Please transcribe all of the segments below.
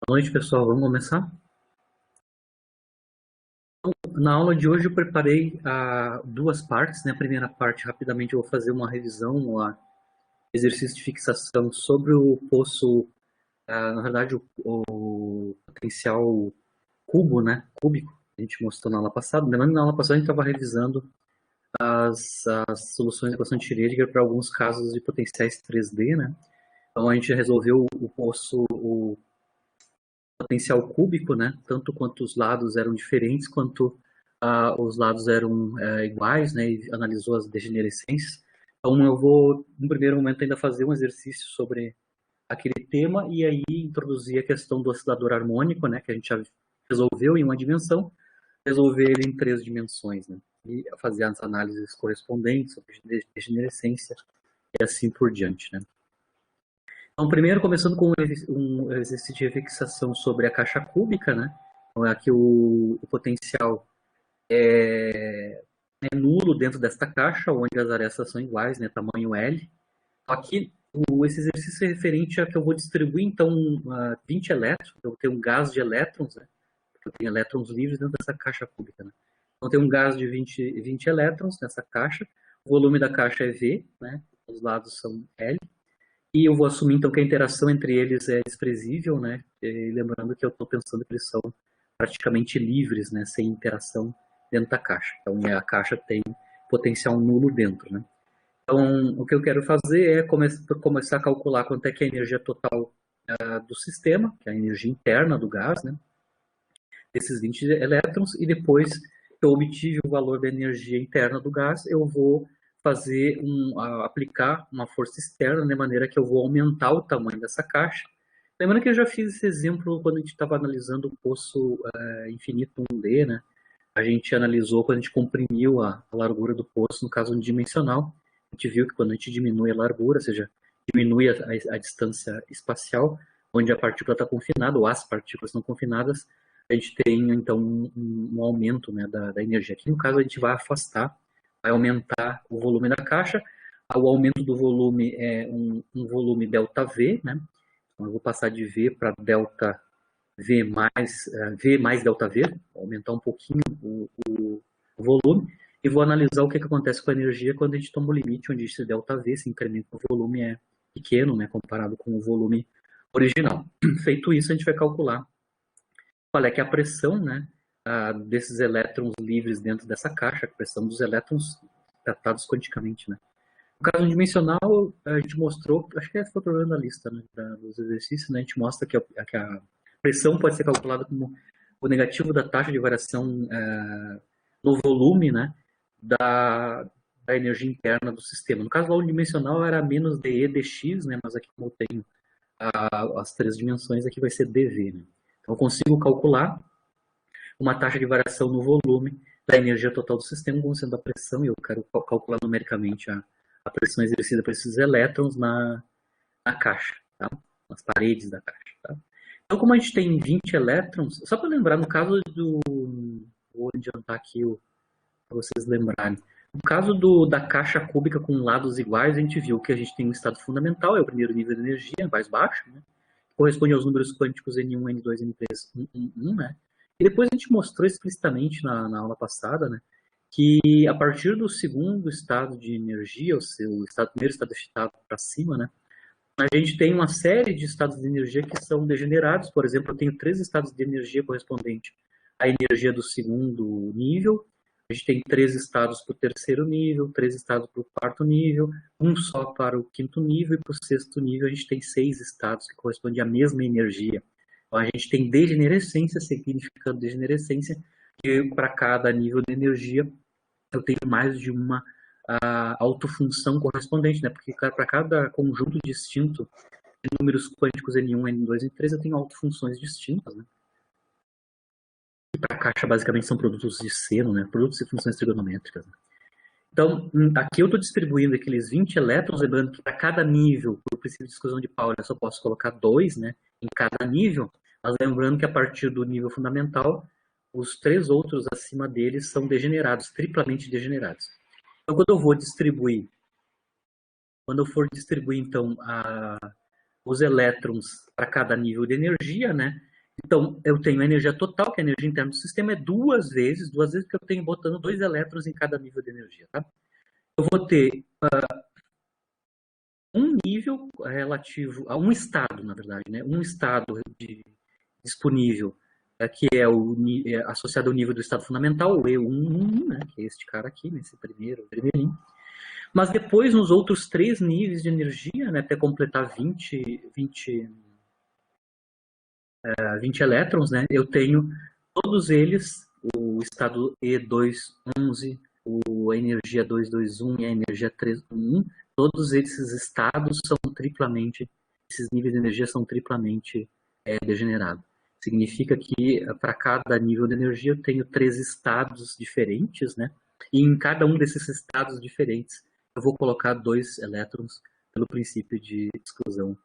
Boa noite, pessoal. Vamos começar? Na aula de hoje eu preparei duas partes, né? A primeira parte, rapidamente, eu vou fazer uma revisão, um exercício de fixação sobre o poço, na verdade, o potencial cubo, né? Cúbico, que a gente mostrou na aula passada. Lembrando que na aula passada a gente estava revisando as soluções da equação de Schrödinger para alguns casos de potenciais 3D, né? Então a gente resolveu o poço, o potencial cúbico, né? Tanto quanto os lados eram diferentes, quanto os lados eram iguais, né? E analisou as degenerescências. Então eu vou, no primeiro momento, ainda fazer um exercício sobre aquele tema e aí introduzir a questão do oscilador harmônico, né? Que a gente já resolveu em uma dimensão, resolver ele em três dimensões, né? E fazer as análises correspondentes sobre degenerescência e assim por diante, né? Então, primeiro, começando com um exercício de fixação sobre a caixa cúbica, né? Então, aqui o potencial é nulo dentro desta caixa, onde as arestas são iguais, né? Tamanho L. Aqui, esse exercício é referente a que eu vou distribuir, então, 20 elétrons. Eu vou ter um gás de elétrons, né? Eu tenho elétrons livres dentro dessa caixa cúbica, né? Então, tem um gás de 20 elétrons nessa caixa. O volume da caixa é V, né? Os lados são L. E eu vou assumir, então, que a interação entre eles é desprezível, né? E lembrando que eu estou pensando que eles são praticamente livres, né? Sem interação dentro da caixa. Então, a caixa tem potencial nulo dentro, né? Então, o que eu quero fazer é começar a calcular quanto é que é a energia total do sistema, que é a energia interna do gás, né? Desses 20 elétrons, e depois que eu obtive o valor da energia interna do gás, eu vou aplicar uma força externa de maneira que eu vou aumentar o tamanho dessa caixa. Lembrando que eu já fiz esse exemplo quando a gente estava analisando o poço infinito 1D, né? A gente analisou quando a gente comprimiu a largura do poço, no caso unidimensional. A gente viu que quando a gente diminui a largura, ou seja, diminui a distância espacial, onde a partícula está confinada, ou as partículas estão confinadas, a gente tem, então, um aumento, né, da energia. Aqui, no caso, a gente vai afastar, vai aumentar o volume da caixa. O aumento do volume é um volume ΔV, né? Então, eu vou passar de V para ΔV V mais ΔV, aumentar um pouquinho o volume, e vou analisar o que acontece com a energia quando a gente toma o limite, onde esse ΔV, esse incremento no volume é pequeno, né, comparado com o volume original. Feito isso, a gente vai calcular qual é que é a pressão, né, desses elétrons livres dentro dessa caixa, a pressão dos elétrons tratados quanticamente, né. No caso dimensional, a gente mostrou, acho que esse foi o problema da lista, né, dos exercícios, né, a gente mostra que a pressão pode ser calculada como o negativo da taxa de variação no volume, né, da energia interna do sistema. No caso, lá unidimensional era menos dE dx, né, mas aqui como eu tenho as três dimensões, aqui vai ser dV. Né? Então eu consigo calcular uma taxa de variação no volume da energia total do sistema como sendo a pressão, e eu quero calcular numericamente a pressão exercida por esses elétrons na caixa, tá? Nas paredes da caixa. Tá? Então, como a gente tem 20 elétrons, só para lembrar, no caso do... Vou adiantar aqui para vocês lembrarem. No caso da caixa cúbica com lados iguais, a gente viu que a gente tem um estado fundamental, é o primeiro nível de energia, mais baixo, né? Corresponde aos números quânticos N1, N2, N3, 1, né? E depois a gente mostrou explicitamente na aula passada, né, que a partir do segundo estado de energia, o primeiro estado excitado para cima, né, a gente tem uma série de estados de energia que são degenerados. Por exemplo, eu tenho 3 estados de energia correspondentes à energia do segundo nível, a gente tem 3 estados para o terceiro nível, 3 estados para o quarto nível, um só para o quinto nível, e para o sexto nível a gente tem 6 estados que correspondem à mesma energia. Então a gente tem degenerescência, significando degenerescência, que para cada nível de energia eu tenho mais de uma autofunção correspondente, né? Porque para cada conjunto distinto de números quânticos N1, N2 e N3 eu tenho autofunções distintas, né? E para a caixa basicamente são produtos de seno, né? Produtos e funções trigonométricas. Né? Então, aqui eu estou distribuindo aqueles 20 elétrons, lembrando que para cada nível, por princípio de exclusão de Pauli, eu só posso colocar 2, né, em cada nível, mas lembrando que a partir do nível fundamental, os 3 outros acima deles são degenerados, triplamente degenerados. Então, quando eu for distribuir, então, os elétrons para cada nível de energia, né, Então, eu tenho a energia total, que é a energia interna do sistema, é duas vezes que eu tenho botando 2 elétrons em cada nível de energia, tá? Eu vou ter um nível relativo a um estado, na verdade, né? Um estado disponível, que é associado ao nível do estado fundamental, o E11, né? Que é este cara aqui, nesse primeiro, vermelhinho. Mas depois, nos outros 3 níveis de energia, né, até completar 20 elétrons, né, eu tenho todos eles, o estado E211, a energia 221 e a energia 311, todos esses estados são triplamente, esses níveis de energia são triplamente degenerados. Significa que para cada nível de energia eu tenho 3 estados diferentes, né? E em cada um desses estados diferentes eu vou colocar 2 elétrons pelo princípio de exclusão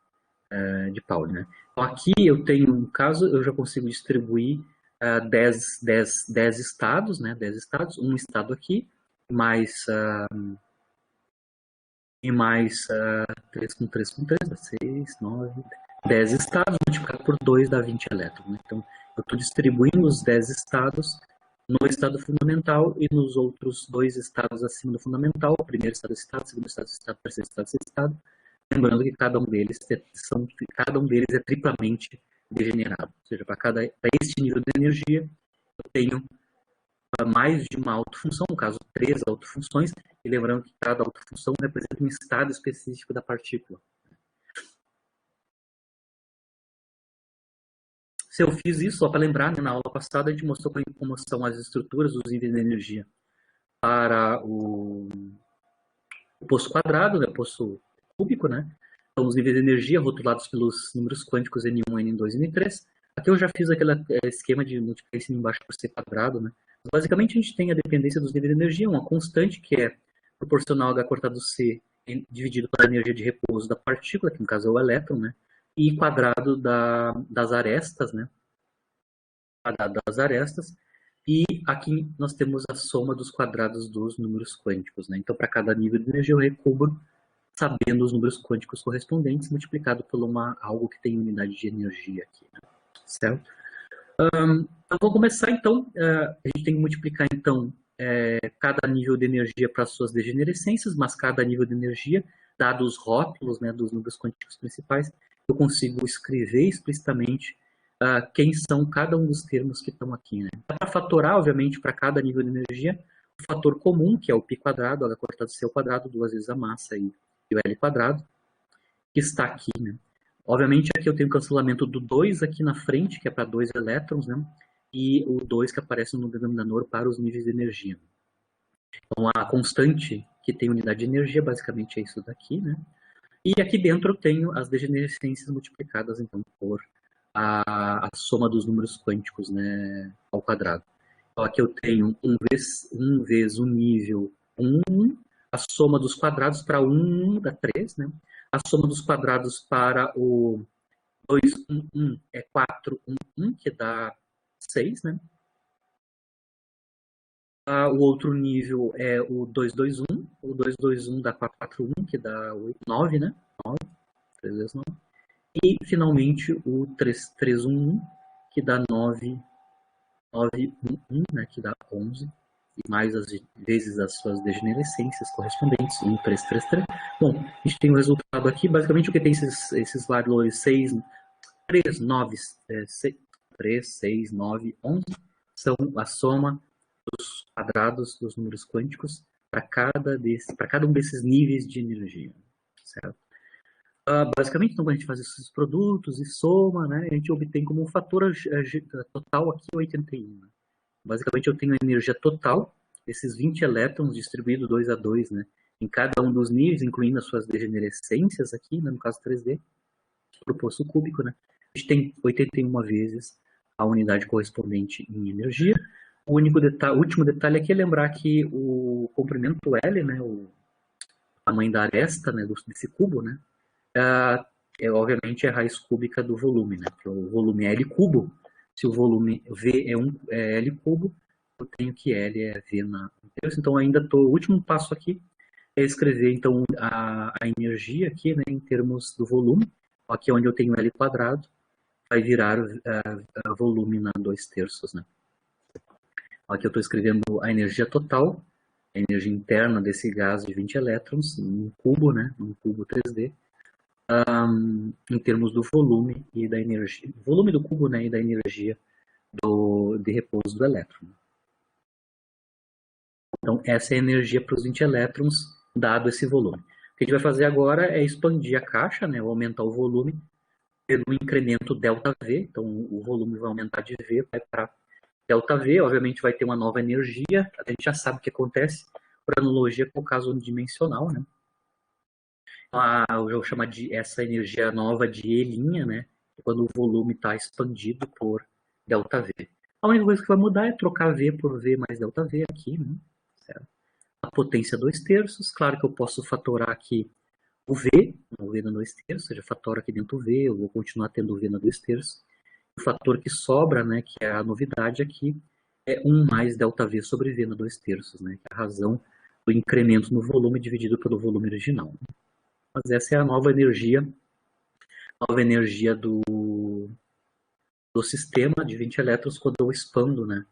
de Pauli, né? Então aqui eu tenho, no caso, eu já consigo distribuir 10 estados, né? 10 estados, um estado aqui, mais e mais 3 com 3 com 3, dá 6, 9, 10 estados, multiplicado por 2 dá 20 elétrons. Né? Então, eu estou distribuindo os 10 estados no estado fundamental e nos outros 2 estados acima do fundamental, o primeiro estado, segundo estado, terceiro estado, sexto estado, lembrando que cada um deles é triplamente degenerado. Ou seja, para este nível de energia, eu tenho mais de uma autofunção, no caso 3 autofunções, e lembrando que cada autofunção representa um estado específico da partícula. Se eu fiz isso, só para lembrar, né, na aula passada a gente mostrou como são as estruturas dos níveis de energia para o poço quadrado, né, poço cúbico, né? Então, os níveis de energia rotulados pelos números quânticos N1, N2 e N3. Aqui eu já fiz aquele esquema de multiplicar esse embaixo por C quadrado, né? Basicamente, a gente tem a dependência dos níveis de energia, uma constante que é proporcional a H cortado C dividido pela energia de repouso da partícula, que no caso é o elétron, né? E quadrado das arestas, né? Quadrado das arestas. E aqui nós temos a soma dos quadrados dos números quânticos, né? Então, para cada nível de energia, eu recubro sabendo os números quânticos correspondentes, multiplicado por algo que tem unidade de energia aqui, né? Certo? Então, vou começar, então, a gente tem que multiplicar, então, cada nível de energia para suas degenerescências, mas cada nível de energia, dados os rótulos, né, dos números quânticos principais, eu consigo escrever explicitamente quem são cada um dos termos que estão aqui, né? Para fatorar, obviamente, para cada nível de energia, o fator comum, que é o π quadrado, h cortado c ao quadrado, 2 vezes a massa e o L quadrado, que está aqui, né? Obviamente aqui eu tenho o cancelamento do 2 aqui na frente, que é para 2 elétrons, né? E o 2 que aparece no denominador para os níveis de energia. Então a constante que tem unidade de energia basicamente é isso daqui, né? E aqui dentro eu tenho as degenerescências multiplicadas então por a soma dos números quânticos, né, ao quadrado. Então aqui eu tenho 1 vezes o nível 1, a soma dos quadrados para 1 dá 3, né? A soma dos quadrados para o 2, 1, 1 é 4, 1, 1, que dá 6, né? O outro nível é o 2, 2, 1. O 2, 2, 1 dá 4, 4, 1, que dá 8, 9, né? 9, 3 vezes 9. E, finalmente, o 3, 3, 1, 1, que dá 9, 9, 1, 1, né? Que dá 11. E mais as vezes as suas degenerescências correspondentes, 1, 3, 3, 3. Bom, a gente tem o resultado aqui, basicamente o que tem esses valores 6, 3, 9, 6, 3, 6, 9, 11, são a soma dos quadrados dos números quânticos para cada um desses níveis de energia, certo? Basicamente, então, quando a gente faz esses produtos e soma, né, a gente obtém como um fator total aqui 81. Né? Basicamente, eu tenho a energia total, esses 20 elétrons distribuídos 2 a 2, né, em cada um dos níveis, incluindo as suas degenerescências aqui, né, no caso 3D, para o poço cúbico, né, a gente tem 81 vezes a unidade correspondente em energia. O último detalhe aqui é lembrar que o comprimento L, né, o tamanho da aresta, né, desse cubo, né, obviamente é a raiz cúbica do volume, né, porque o volume é L cubo. Se o volume V é L cubo, eu tenho que L é V na terça. Então ainda o último passo aqui é escrever então a energia aqui, né, em termos do volume. Aqui é onde eu tenho L quadrado vai virar volume na 2/3, né? Aqui eu estou escrevendo a energia total, a energia interna desse gás de 20 elétrons, num cubo, né? Num cubo 3D, em termos do volume e da energia. Volume do cubo, né? E da energia de repouso do elétron. Então, essa é a energia para os 20 elétrons, dado esse volume. O que a gente vai fazer agora é expandir a caixa, né? Aumentar o volume pelo incremento ΔV. Então, o volume vai aumentar de V, vai para ΔV, obviamente vai ter uma nova energia, a gente já sabe o que acontece por analogia com o caso unidimensional, né? Eu vou chamar de essa energia nova de E', né? Quando o volume está expandido por ΔV. A única coisa que vai mudar é trocar V por V mais ΔV aqui, né? Certo? A potência 2/3, claro que eu posso fatorar aqui o V na 2/3, ou seja, fatoro aqui dentro do V, eu vou continuar tendo o V na 2/3. O fator que sobra, né, que é a novidade aqui, é 1 mais ΔV sobre V na 2/3, né, que é a razão do incremento no volume dividido pelo volume original. Mas essa é a nova energia do sistema de 20 elétrons quando eu expando, né,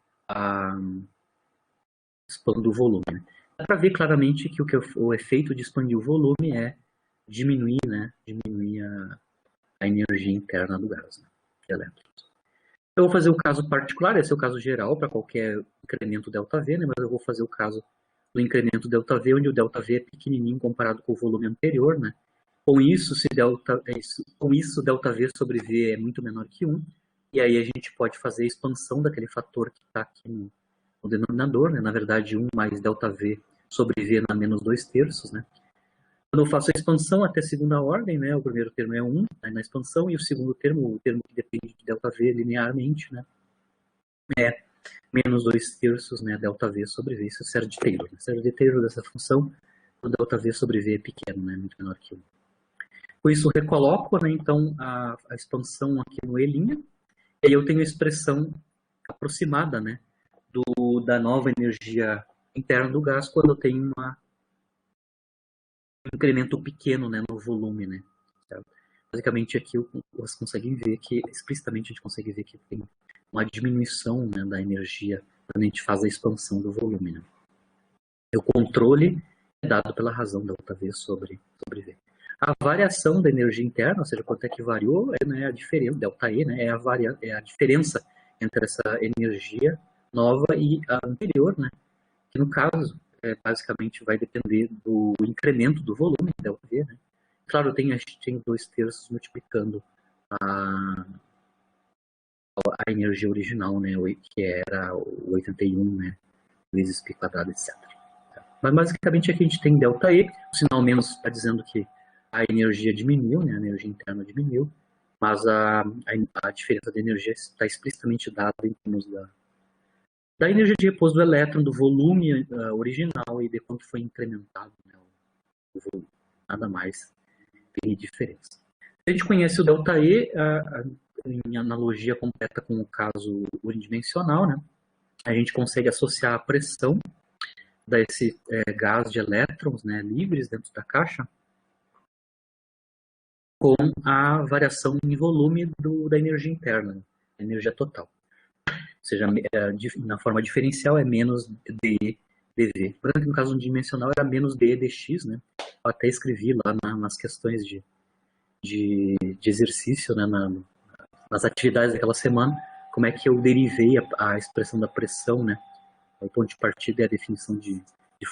expando o volume. Né. Dá para ver claramente que o efeito de expandir o volume é diminuir, né, a energia interna do gás, né, de elétrons. Eu vou fazer o caso particular, esse é o caso geral para qualquer incremento ΔV, né, mas eu vou fazer o caso do incremento ΔV, onde o ΔV é pequenininho comparado com o volume anterior, né. Com isso, ΔV sobre V é muito menor que 1, e aí a gente pode fazer a expansão daquele fator que está aqui no denominador, né, na verdade 1 mais ΔV sobre V na menos 2/3, né. Quando eu faço a expansão até segunda ordem, né, o primeiro termo é 1 né, na expansão, e o segundo termo, o termo que depende de ΔV linearmente, né, é menos 2/3, né, ΔV sobre V, isso é o série de Taylor. O série de Taylor dessa função, o ΔV sobre V é pequeno, né, muito menor que 1. Com isso, eu recoloco, né, então, a expansão aqui no E', e aí eu tenho a expressão aproximada, né, da nova energia interna do gás quando eu tenho um incremento pequeno, né, no volume, né. Certo? Basicamente aqui vocês conseguem ver que, explicitamente a gente consegue ver que tem uma diminuição, né, da energia quando a gente faz a expansão do volume. Né. O controle é dado pela razão ΔV sobre V. A variação da energia interna, ou seja, quanto é que variou, né, a diferença, ΔE, né, é a diferença entre essa energia nova e a anterior, né, que no caso, basicamente vai depender do incremento do volume, ΔV, né. Claro, tem 2/3 multiplicando a energia original, né, que era 81, né, vezes π², etc. Mas basicamente aqui a gente tem ΔE, o sinal menos está dizendo que a energia diminuiu, né, a energia interna diminuiu, mas a diferença de energia está explicitamente dada em termos da energia de repouso do elétron, do volume original e de quanto foi incrementado, né, o volume. Nada mais tem diferença. A gente conhece o ΔE em analogia completa com o caso unidimensional, né? A gente consegue associar a pressão desse gás de elétrons, né, livres dentro da caixa com a variação em volume da energia interna, a energia total. Ou seja, na forma diferencial é menos dE dV. Lembrando que no caso unidimensional era menos dE dx, né? Eu até escrevi lá nas questões de exercício, né, nas atividades daquela semana, como é que eu derivei a expressão da pressão, né? O ponto de partida é a definição de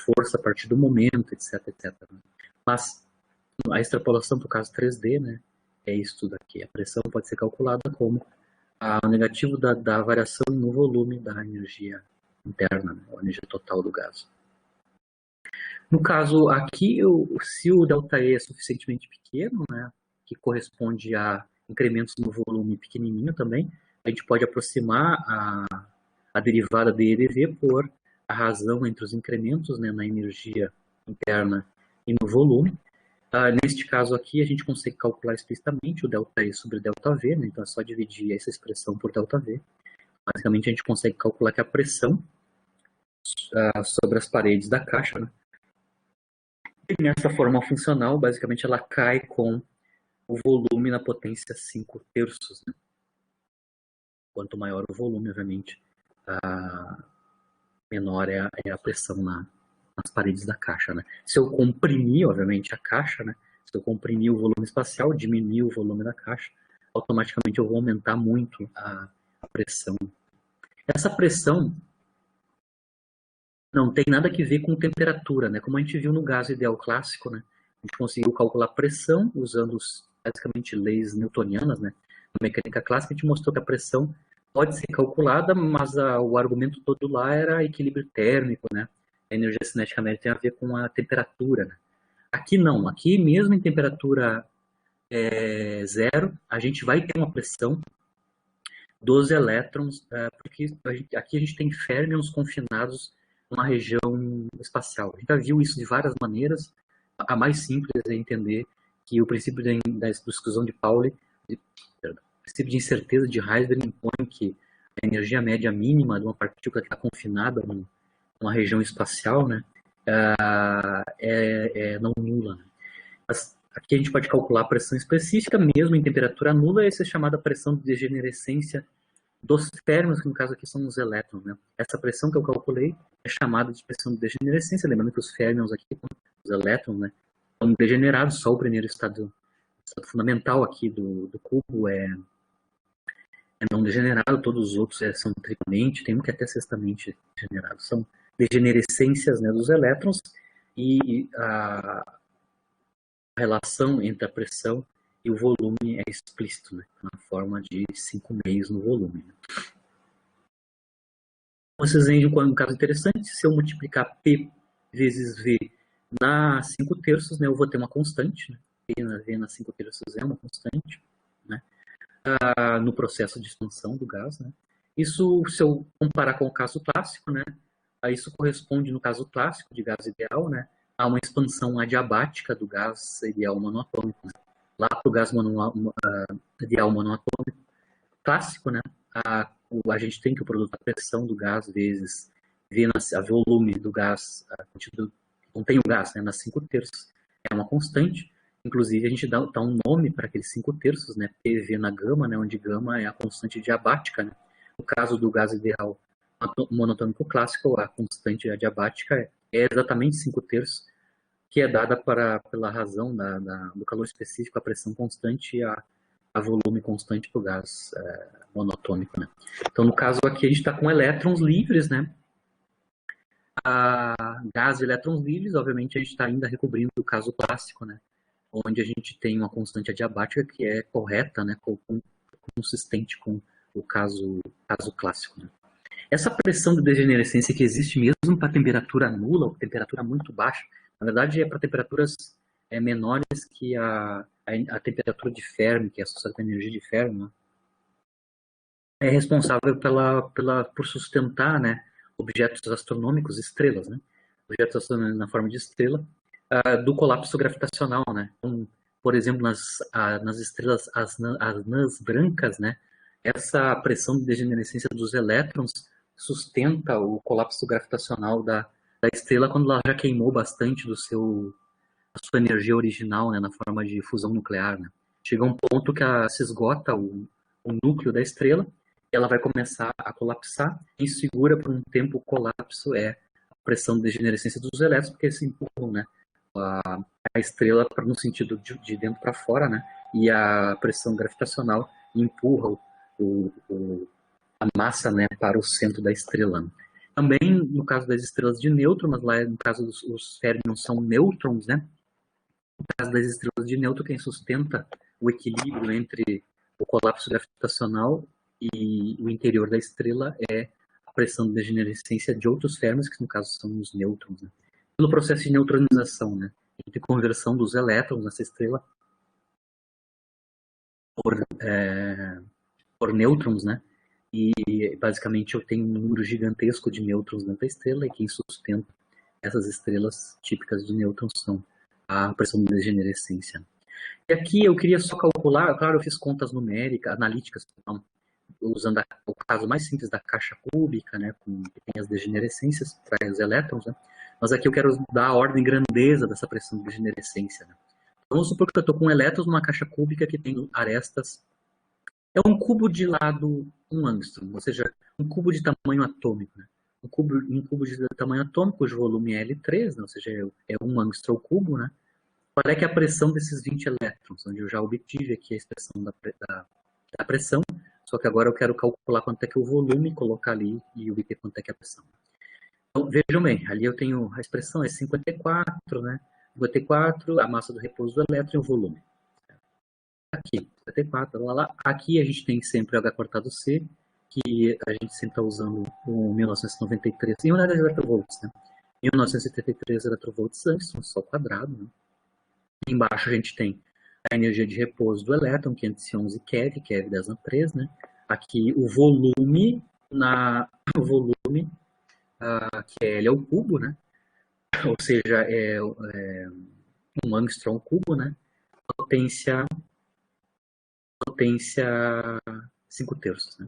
força a partir do momento, etc, etc. Mas a extrapolação para o caso 3D, né, é isso tudo aqui. A pressão pode ser calculada como o negativo da variação no volume da energia interna, né, a energia total do gás. No caso aqui, se o ΔE é suficientemente pequeno, né, que corresponde a incrementos no volume pequenininho também, a gente pode aproximar a derivada de dV por a razão entre os incrementos, né, na energia interna e no volume. Neste caso aqui, a gente consegue calcular explicitamente o ΔE sobre ΔV, né? Então é só dividir essa expressão por ΔV. Basicamente, a gente consegue calcular que a pressão sobre as paredes da caixa, né? E nessa forma funcional, basicamente, ela cai com o volume na potência 5/3, né? Quanto maior o volume, obviamente, menor é a pressão nas paredes da caixa, né? Se eu comprimir, obviamente, a caixa, né? Se eu comprimir o volume espacial, diminuir o volume da caixa, automaticamente eu vou aumentar muito a pressão. Essa pressão não tem nada a ver com temperatura, né? Como a gente viu no gás ideal clássico, né? A gente conseguiu calcular pressão usando basicamente leis newtonianas, né? Na mecânica clássica a gente mostrou que a pressão pode ser calculada, mas o argumento todo lá era equilíbrio térmico, né? A energia cinética média tem a ver com a temperatura, né? Aqui não, aqui mesmo em temperatura zero, a gente vai ter uma pressão dos elétrons, porque aqui a gente tem férmions confinados numa região espacial. A gente já viu isso de várias maneiras. A mais simples é entender que o princípio da exclusão de Pauli, o princípio de incerteza de Heisenberg impõe que a energia média mínima de uma partícula que está confinada numa região espacial, né, é não nula. Né? Mas aqui a gente pode calcular a pressão específica, mesmo em temperatura nula, essa é chamada pressão de degenerescência dos férmions, que no caso aqui são os elétrons. Né? Essa pressão que eu calculei é chamada de pressão de degenerescência, lembrando que os férmions aqui, os elétrons, né, são degenerados, só o primeiro estado fundamental aqui do cubo é não degenerado, todos os outros são triplamente, tem um que é até sextamente degenerado. São degenerescências, né, dos elétrons, e a relação entre a pressão e o volume é explícito, né, na forma de 5 meios no volume. Vocês veem um caso interessante, se eu multiplicar P vezes V na 5 terços, né, eu vou ter uma constante, né, V na 5 terços é uma constante, né, no processo de expansão do gás. Né. Isso, se eu comparar com o caso clássico, né, isso corresponde, no caso clássico de gás ideal, né, a uma expansão adiabática do gás ideal monoatômico. Né. Lá para o gás ideal monoatômico clássico, né, a gente tem que o produto da pressão do gás vezes V a volume do gás, contém o gás, né, nas 5 terços, é uma constante. Inclusive, a gente dá um nome para aqueles 5 terços, né, PV na gama, né, onde gama é a constante diabática. Né. No caso do gás ideal monotômico clássico, a constante adiabática é exatamente 5 terços, que é dada pela razão do calor específico, a pressão constante e a volume constante para o gás monotômico. Né. Então, no caso aqui, a gente está com elétrons livres, né, gás de elétrons livres, obviamente a gente está ainda recobrindo o caso clássico, né, onde a gente tem uma constante adiabática que é correta, né, consistente com o caso clássico. Né. Essa pressão de degenerescência que existe mesmo para temperatura nula, ou temperatura muito baixa, na verdade é para temperaturas menores que a temperatura de Fermi, que é associada com a energia de Fermi, né, é responsável por sustentar, né, objetos astronômicos, estrelas, né, objetos astronômicos na forma de estrela, do colapso gravitacional, né. Então, por exemplo, nas estrelas, as anãs brancas, né, essa pressão de degenerescência dos elétrons sustenta o colapso gravitacional da estrela quando ela já queimou bastante a sua energia original, né, na forma de fusão nuclear. Né. Chega um ponto que se esgota o núcleo da estrela, e ela vai começar a colapsar, e segura por um tempo o colapso é a pressão de degenerescência dos elétrons, porque eles empurram, né, a estrela no sentido de dentro para fora, né, e a pressão gravitacional empurra a massa, né, para o centro da estrela. Também no caso das estrelas de nêutron, mas lá no caso os férmions são nêutrons, né? No caso das estrelas de nêutron, quem sustenta o equilíbrio entre o colapso gravitacional e o interior da estrela é a pressão de degenerescência de outros férmions, que no caso são os nêutrons. Né? Pelo processo de neutronização, né? De conversão dos elétrons nessa estrela por nêutrons, né? E basicamente eu tenho um número gigantesco de nêutrons dentro da estrela, e quem sustenta essas estrelas típicas de nêutrons são a pressão de degenerescência. E aqui eu queria só calcular, claro, eu fiz contas numéricas, analíticas, então, usando o caso mais simples da caixa cúbica, né, que tem as degenerescências para os elétrons, né, mas aqui eu quero dar a ordem grandeza dessa pressão de degenerescência. Né. Então, vamos supor que eu estou com elétrons numa caixa cúbica que tem arestas. É um cubo de lado um angstrom, ou seja, um cubo de tamanho atômico, né? Um cubo de tamanho atômico, cujo volume é L3, né? Ou seja, é um angstrom ao cubo, né? Qual é que é a pressão desses 20 elétrons? Onde eu já obtive aqui a expressão da pressão, só que agora eu quero calcular quanto é que é o volume, colocar ali e obter quanto é que é a pressão. Então, vejam bem, ali eu tenho a expressão é 54, né? 54, a massa do repouso do elétron e o volume. Aqui, 54, lá, lá. Aqui a gente tem sempre H cortado C, que a gente sempre está usando o 1993 em unidades de electrovolts, né? 1973 electrovolts Angstrom, só quadrado, né? Embaixo a gente tem a energia de repouso do elétron, 511 keV, keV 10 a 3, né? Aqui o volume, o volume que é L ao cubo, né? Ou seja, é um angstrom ao cubo, né? Potência 5 terços, né?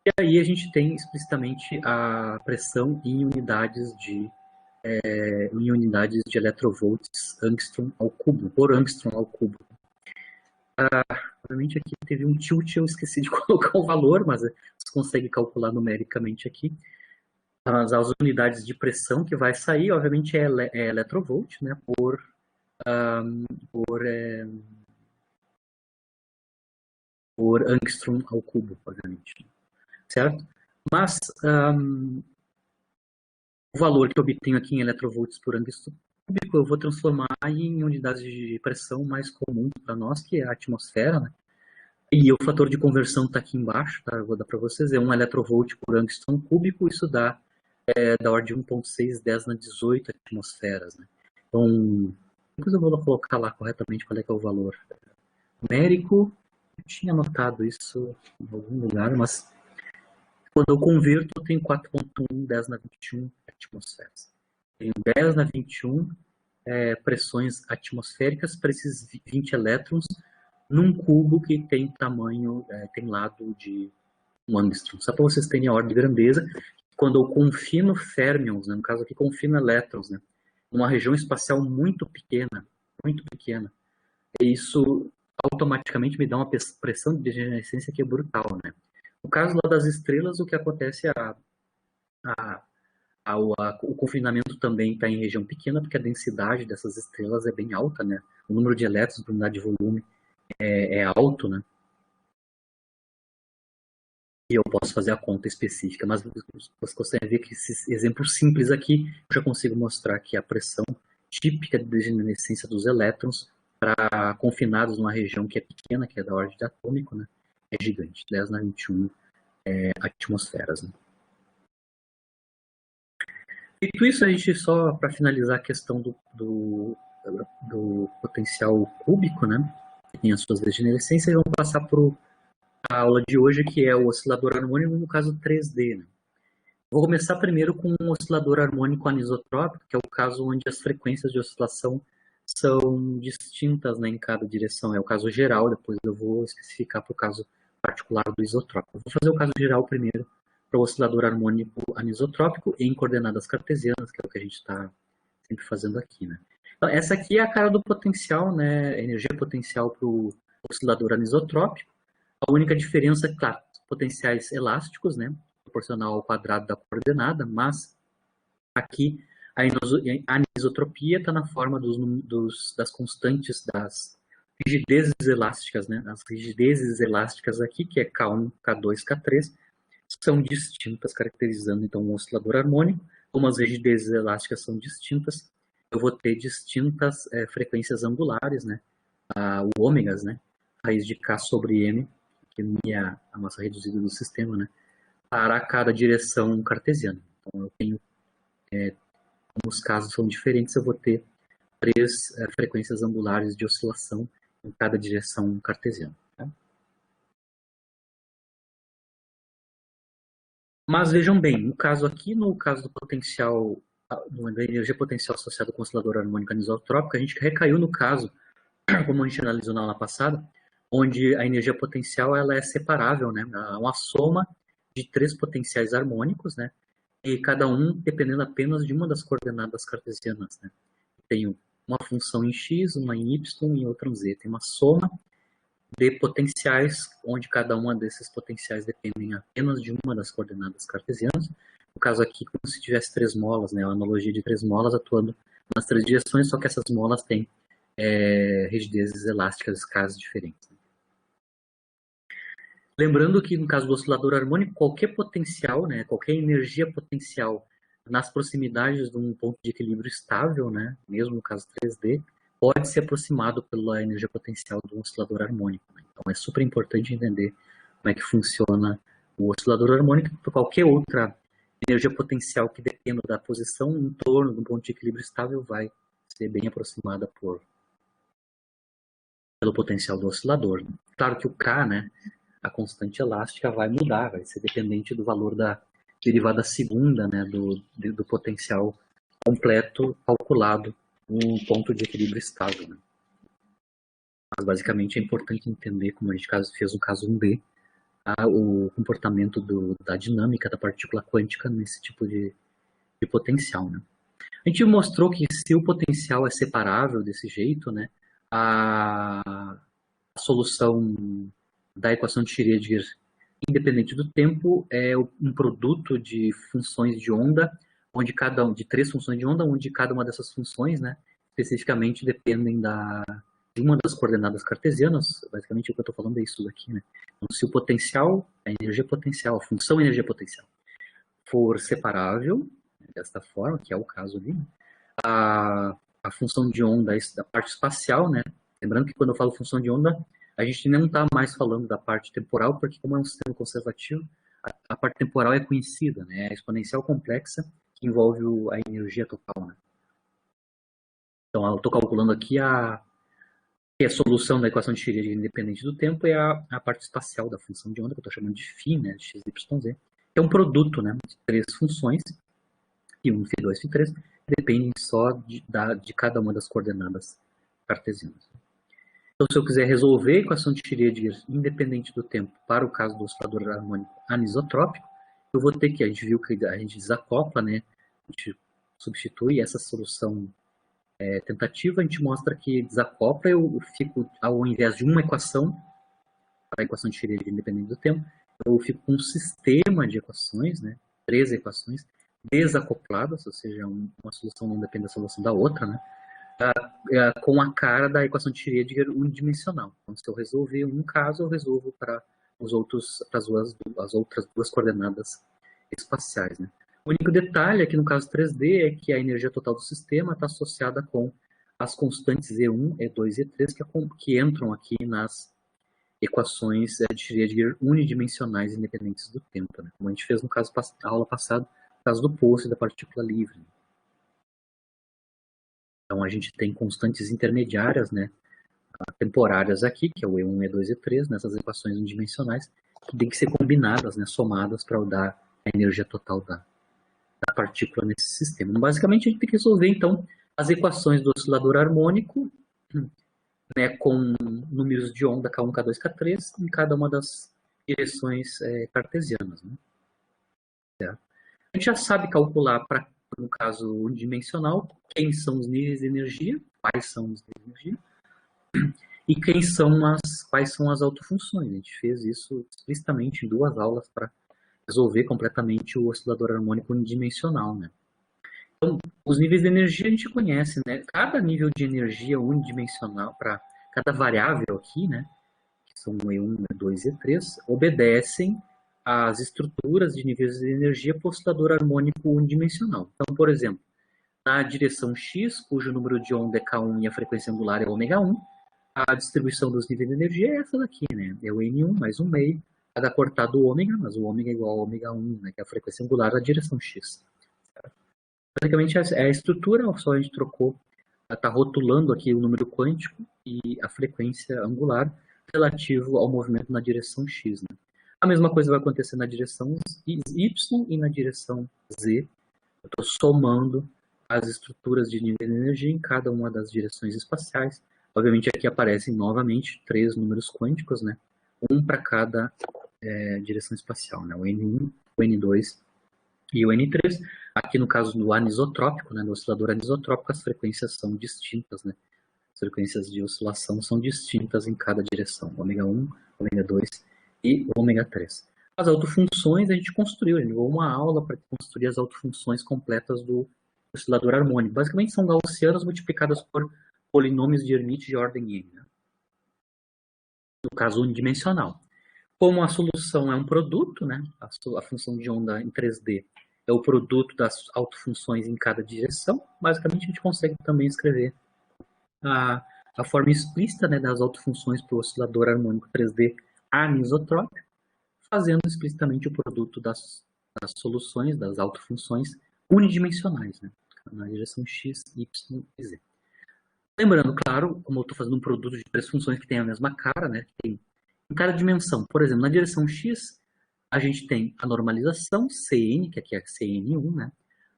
E aí a gente tem explicitamente a pressão em unidades de electrovolts angstrom ao cubo, por angstrom ao cubo. Obviamente aqui teve um tilt, eu esqueci de colocar o valor, mas você consegue calcular numericamente aqui. As unidades de pressão que vai sair, obviamente, é electrovolt, né, por angstrom ao cubo, obviamente, certo? Mas o valor que eu obtenho aqui em electrovolts por angstrom cúbico eu vou transformar em unidades de pressão mais comum para nós, que é a atmosfera, né? E o fator de conversão está aqui embaixo, tá? Eu vou dar para vocês, é 1 electrovolt por angstrom cúbico, isso dá da ordem de 1,6, 10 na 18 atmosferas, né? Então, depois eu vou colocar lá corretamente qual é que é o valor numérico. Eu tinha anotado isso em algum lugar, mas quando eu converto, eu tenho 4,1, 10 na 21 atmosferas. Tenho 10 na 21 pressões atmosféricas para esses 20 elétrons num cubo que tem tamanho, tem lado de um angstrom. Só para vocês terem a ordem de grandeza, quando eu confino férmions, né, no caso aqui confino elétrons, né, numa região espacial muito pequena, isso automaticamente me dá uma pressão de degenerescência que é brutal, né? No caso lá das estrelas, o que acontece o confinamento também está em região pequena, porque a densidade dessas estrelas é bem alta, né? O número de elétrons por unidade de volume é alto, né? E eu posso fazer a conta específica, mas você consegue ver que esses exemplos simples aqui, eu já consigo mostrar que a pressão típica de degenerescência dos elétrons para confinados numa região que é pequena, que é da ordem de atômico, né, é gigante, 10 na 21 atmosferas. Né. Feito isso, a gente só, para finalizar a questão do potencial cúbico, né, que tem as suas degenerescências, vamos passar para a aula de hoje, que é o oscilador harmônico, no caso 3D. Né? Vou começar primeiro com um oscilador harmônico anisotrópico, que é o caso onde as frequências de oscilação são distintas, né, em cada direção. É o caso geral, depois eu vou especificar para o caso particular do isotrópico. Vou fazer o caso geral primeiro para o oscilador harmônico anisotrópico em coordenadas cartesianas, que é o que a gente está sempre fazendo aqui. Né? Então, essa aqui é a cara do potencial, né, energia potencial para o oscilador anisotrópico. A única diferença, claro, potenciais elásticos, né, proporcional ao quadrado da coordenada, mas aqui a anisotropia está na forma das constantes das rigidezes elásticas, né, as rigidezes elásticas aqui, que é K1, K2, K3, são distintas, caracterizando então um oscilador harmônico. Como as rigidezes elásticas são distintas, eu vou ter distintas frequências angulares, né, o ômegas, né, raiz de K sobre M, que é a massa reduzida do sistema, né, para cada direção cartesiana. Então, eu tenho, como os casos são diferentes, eu vou ter 3 frequências angulares de oscilação em cada direção cartesiana. Tá? Mas vejam bem, no caso aqui, no caso do potencial, da energia potencial associada com o oscilador harmônico anisotrópico, a gente recaiu no caso, como a gente analisou na aula passada, onde a energia potencial ela é separável, né? É uma soma de 3 potenciais harmônicos, né? E cada um dependendo apenas de uma das coordenadas cartesianas, né? Tenho uma função em x, uma em y e outra em z. Tem uma soma de potenciais, onde cada uma desses potenciais dependem apenas de uma das coordenadas cartesianas. No caso aqui, como se tivesse três molas, né? A analogia de três molas atuando nas três direções, só que essas molas têm rigidezes elásticas, escalas diferentes. Lembrando que no caso do oscilador harmônico, qualquer potencial, né, qualquer energia potencial nas proximidades de um ponto de equilíbrio estável, né, mesmo no caso 3D, pode ser aproximado pela energia potencial do oscilador harmônico. Né? Então é super importante entender como é que funciona o oscilador harmônico, porque qualquer outra energia potencial que dependa da posição em torno de um ponto de equilíbrio estável vai ser bem aproximada pelo potencial do oscilador. Né? Claro que o K, né, a constante elástica vai mudar, vai ser dependente do valor da derivada segunda, né, do potencial completo calculado no ponto de equilíbrio estável. Né? Mas basicamente é importante entender, como a gente fez no caso 1D, o comportamento da dinâmica da partícula quântica nesse tipo de potencial. Né? A gente mostrou que se o potencial é separável desse jeito, né, a solução da equação de Schrödinger, independente do tempo, é um produto de funções de onda, onde de três funções de onda, onde cada uma dessas funções, né, especificamente dependem de uma das coordenadas cartesianas. Basicamente o que eu estou falando é isso daqui, né? Então, se o potencial, a energia potencial, a função energia potencial, for separável, né, desta forma, que é o caso ali, né, a função de onda da parte espacial, né? Lembrando que quando eu falo função de onda, a gente não está mais falando da parte temporal, porque como é um sistema conservativo, a parte temporal é conhecida, né? É a exponencial complexa que envolve a energia total, né? Então, eu estou calculando aqui que a solução da equação de Schrödinger independente do tempo é a parte espacial da função de onda, que eu estou chamando de φ, né? De x, y, z. É um produto, né? De três funções, φ1, φ2, φ3, dependem só de cada uma das coordenadas cartesianas. Então, se eu quiser resolver a equação de Schrödinger independente do tempo para o caso do oscilador harmônico anisotrópico, eu vou ter que, a gente viu que a gente desacopla, né? A gente substitui essa solução tentativa, a gente mostra que desacopla, eu fico, ao invés de uma equação, para a equação de Schrödinger independente do tempo, eu fico com um sistema de equações, né? Três equações desacopladas, ou seja, uma solução não depende da solução da outra, né? Com a cara da equação de Schrödinger unidimensional. Então, se eu resolver um caso, eu resolvo para as outras duas coordenadas espaciais. Né? O único detalhe aqui no caso 3D é que a energia total do sistema está associada com as constantes E1, E2 e E3 que entram aqui nas equações de Schrödinger unidimensionais independentes do tempo. Né? Como a gente fez no caso da aula passada, no caso do poço e da partícula livre. Então, a gente tem constantes intermediárias, né, temporárias aqui, que é o E1, E2 e E3, nessas equações unidimensionais, que tem que ser combinadas, né, somadas para dar a energia total da partícula nesse sistema. Então, basicamente, a gente tem que resolver, então, as equações do oscilador harmônico, né, com números de onda K1, K2, K3, em cada uma das direções cartesianas. Né? A gente já sabe calcular, no caso unidimensional, quem são os níveis de energia, quais são os níveis de energia, e quais são as autofunções. A gente fez isso explicitamente em 2 aulas para resolver completamente o oscilador harmônico unidimensional. Né? Então, os níveis de energia a gente conhece, né? Cada nível de energia unidimensional, para cada variável aqui, né? Que são E1, E2 e E3, obedecem às estruturas de níveis de energia para o oscilador harmônico unidimensional. Então, por exemplo, na direção x, cujo número de onda é K1 e a frequência angular é ω1, a distribuição dos níveis de energia é essa daqui, né? É o N1 mais 1 meio, cada cortado o ômega, mas o ômega é igual a ω1, né? Que é a frequência angular da direção x. Basicamente é a estrutura, só a gente trocou, está rotulando aqui o número quântico e a frequência angular relativo ao movimento na direção x. Né? A mesma coisa vai acontecer na direção y e na direção z. Eu estou somando as estruturas de nível de energia em cada uma das direções espaciais. Obviamente aqui aparecem novamente 3 números quânticos, né? Um para cada direção espacial, né? O N1, o N2 e o N3. Aqui no caso do anisotrópico, né? Do oscilador anisotrópico, as frequências são distintas, né? As frequências de oscilação são distintas em cada direção, ômega 1, ômega 2 e ômega 3. As autofunções a gente construiu, a gente deu uma aula para construir as autofunções completas do oscilador harmônico. Basicamente são gaussianas multiplicadas por polinômios de Hermite de ordem n, né? No caso unidimensional. Como a solução é um produto, né? A função de onda em 3D é o produto das autofunções em cada direção, basicamente a gente consegue também escrever a forma explícita, né, das autofunções para o oscilador harmônico 3D anisotrópico, fazendo explicitamente o produto das soluções, das autofunções unidimensionais, né, na direção x, y e z. Lembrando, claro, como eu estou fazendo um produto de três funções que tem a mesma cara, né, que tem em cada dimensão. Por exemplo, na direção x, a gente tem a normalização, Cn, que aqui é Cn1, né,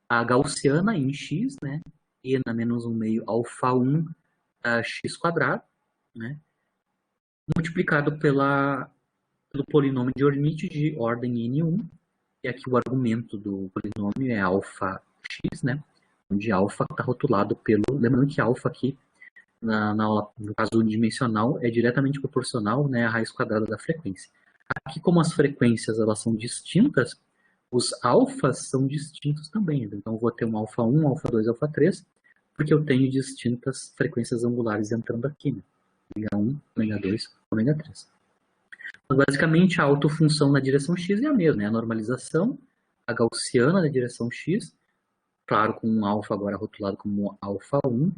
a gaussiana em x, né, e na menos 1 meio alfa 1 x quadrado, né, multiplicado pelo polinômio de Hermite de ordem n1, e aqui o argumento do polinômio é alfa x, né, onde alfa está rotulado pelo... Lembrando que alfa aqui, no caso unidimensional, é diretamente proporcional, né, à raiz quadrada da frequência. Aqui, como as frequências elas são distintas, os alfas são distintos também. Então, eu vou ter um alfa 1, alfa 2, alfa 3, porque eu tenho distintas frequências angulares entrando aqui, né? Ômega 1, ômega 2, ômega 3. Então, basicamente, a autofunção na direção x é a mesma, né? A normalização, a gaussiana na direção x, claro, com um alfa agora rotulado como alfa 1,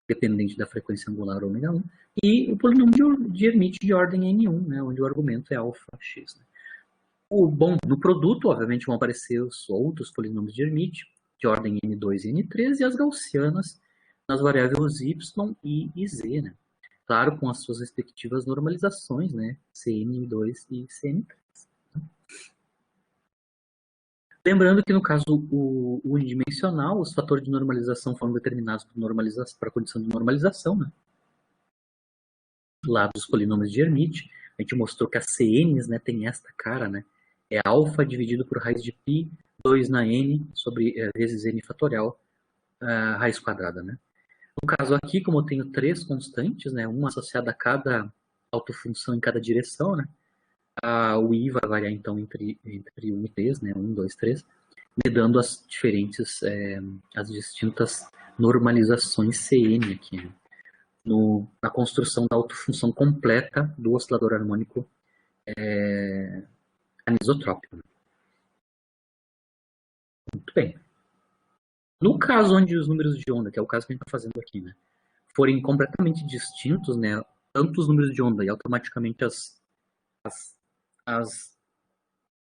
dependente da frequência angular ômega 1, e o polinômio de Hermite de ordem n1, né? Onde o argumento é alfa x. Né? Bom, no produto, obviamente, vão aparecer os outros polinômios de Hermite, de ordem n2 e n3, e as gaussianas nas variáveis y e z, né? Claro, com as suas respectivas normalizações, né? Cn2 e Cn3. Lembrando que no caso o unidimensional, os fatores de normalização foram determinados para a condição de normalização, né? Lá dos polinômios de Hermite, a gente mostrou que as Cn's, né, tem esta cara, né? É alfa dividido por raiz de π, 2 na n, sobre vezes n fatorial, raiz quadrada, né? No caso aqui, como eu tenho três constantes, né, uma associada a cada autofunção em cada direção, né? O I vai variar então entre 1 e 3, né? 1, 2, 3, me dando as distintas normalizações Cn aqui, né? Na construção da autofunção completa do oscilador harmônico anisotrópico. Muito bem. No caso onde os números de onda, que é o caso que a gente está fazendo aqui, né, forem completamente distintos, né, tanto os números de onda e automaticamente as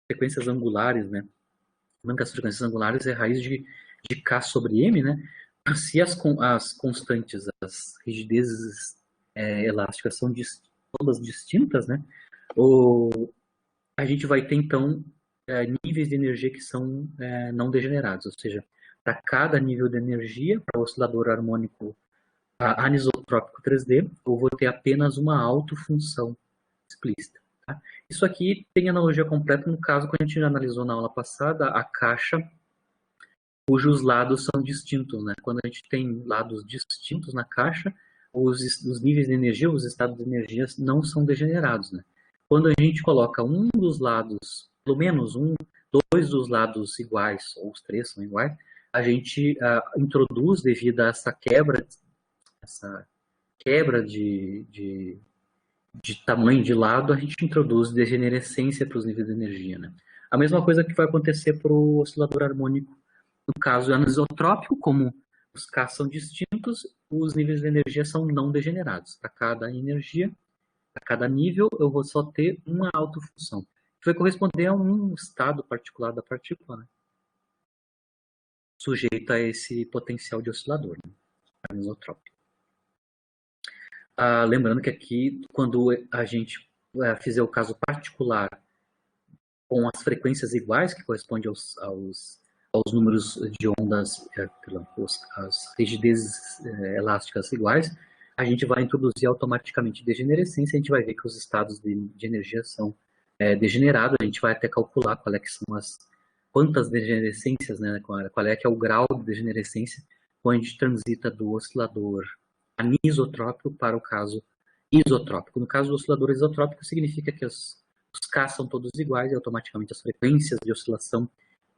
frequências angulares, né, lembrando que as frequências angulares é raiz de K sobre M, né, se as constantes, as rigidezes elásticas são todas distintas, né, a gente vai ter, então, níveis de energia que são não degenerados, ou seja, para cada nível de energia, para o oscilador harmônico anisotrópico 3D, eu vou ter apenas uma autofunção explícita. Tá? Isso aqui tem analogia completa no caso que a gente já analisou na aula passada, a caixa cujos lados são distintos. Né? Quando a gente tem lados distintos na caixa, os níveis de energia, os estados de energia não são degenerados. Né? Quando a gente coloca um dos lados, pelo menos dois dos lados iguais, ou os três são iguais, a gente introduz, devido a essa quebra de tamanho de lado, a gente introduz degenerescência para os níveis de energia. Né? A mesma coisa que vai acontecer para o oscilador harmônico, no caso anisotrópico, como os K são distintos, os níveis de energia são não degenerados. Para cada energia, a cada nível, eu vou só ter uma autofunção, que vai corresponder a um estado particular da partícula, né? Sujeito a esse potencial de oscilador, né? Anisotrópico. Lembrando que aqui, quando a gente fizer o caso particular com as frequências iguais, que correspondem aos números de ondas, as rigidezes elásticas iguais, a gente vai introduzir automaticamente degenerescência, a gente vai ver que os estados de energia são degenerados, a gente vai até calcular quantas degenerescências, né, qual é que é o grau de degenerescência quando a gente transita do oscilador anisotrópico para o caso isotrópico. No caso do oscilador isotrópico, significa que os K são todos iguais e automaticamente as frequências de oscilação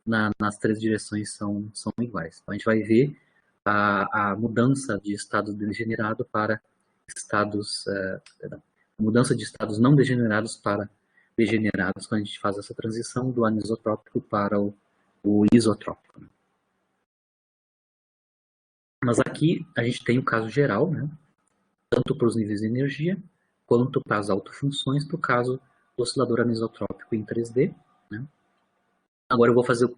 nas três direções são iguais. Então, a gente vai ver a mudança de estado degenerado para estados, mudança de estados não degenerados para degenerados, quando a gente faz essa transição do anisotrópico para o isotrópico. Mas aqui a gente tem o caso geral, né? Tanto para os níveis de energia, quanto para as autofunções, para o caso do oscilador anisotrópico em 3D. Né? Agora eu vou fazer o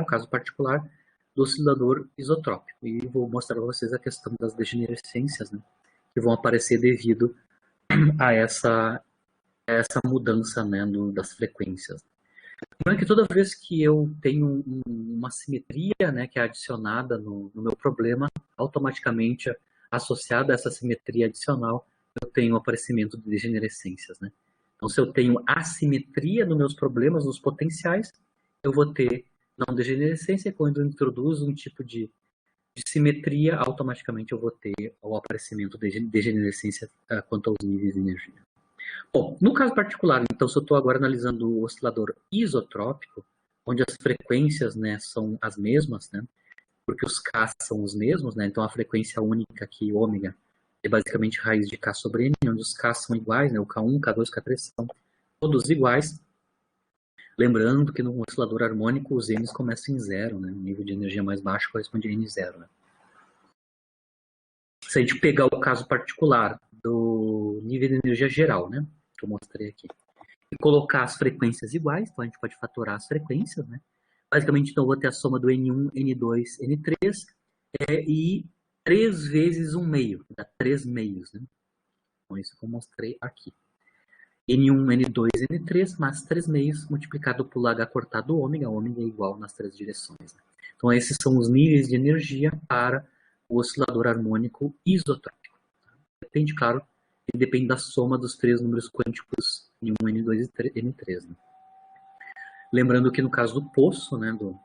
caso particular do oscilador isotrópico, e vou mostrar para vocês a questão das degenerescências, né? Que vão aparecer devido a essa mudança, né, das frequências. Lembrando que toda vez que eu tenho uma simetria, né, que é adicionada no meu problema, automaticamente associada a essa simetria adicional, eu tenho o aparecimento de degenerescências. Né? Então, se eu tenho assimetria nos meus problemas, nos potenciais, eu vou ter não degenerescência. Quando eu introduzo um tipo de simetria, automaticamente eu vou ter o aparecimento de degenerescência quanto aos níveis de energia. Bom, no caso particular, então, se eu estou agora analisando o oscilador isotrópico, onde as frequências, né, são as mesmas, né, porque os K são os mesmos, né, então a frequência única aqui, ômega, é basicamente raiz de K sobre N, onde os K são iguais, né, o K1, K2, K3 são todos iguais. Lembrando que no oscilador harmônico os N's começam em zero, né, o nível de energia mais baixo corresponde a N0. Né. Se a gente pegar o caso particular do nível de energia geral, né, que eu mostrei aqui, e colocar as frequências iguais, então a gente pode fatorar as frequências, né? Basicamente, então, eu vou ter a soma do N1, N2, N3 e 3 vezes 1 meio, dá 3 meios, né? Então, isso que eu mostrei aqui. N1, N2, N3, mais 3 meios multiplicado por H cortado ômega é igual nas três direções. Né? Então, esses são os níveis de energia para o oscilador harmônico isotrópico. Depende, claro, depende da soma dos três números quânticos N1, N2 e N3. Né? Lembrando que no caso do poço, né, do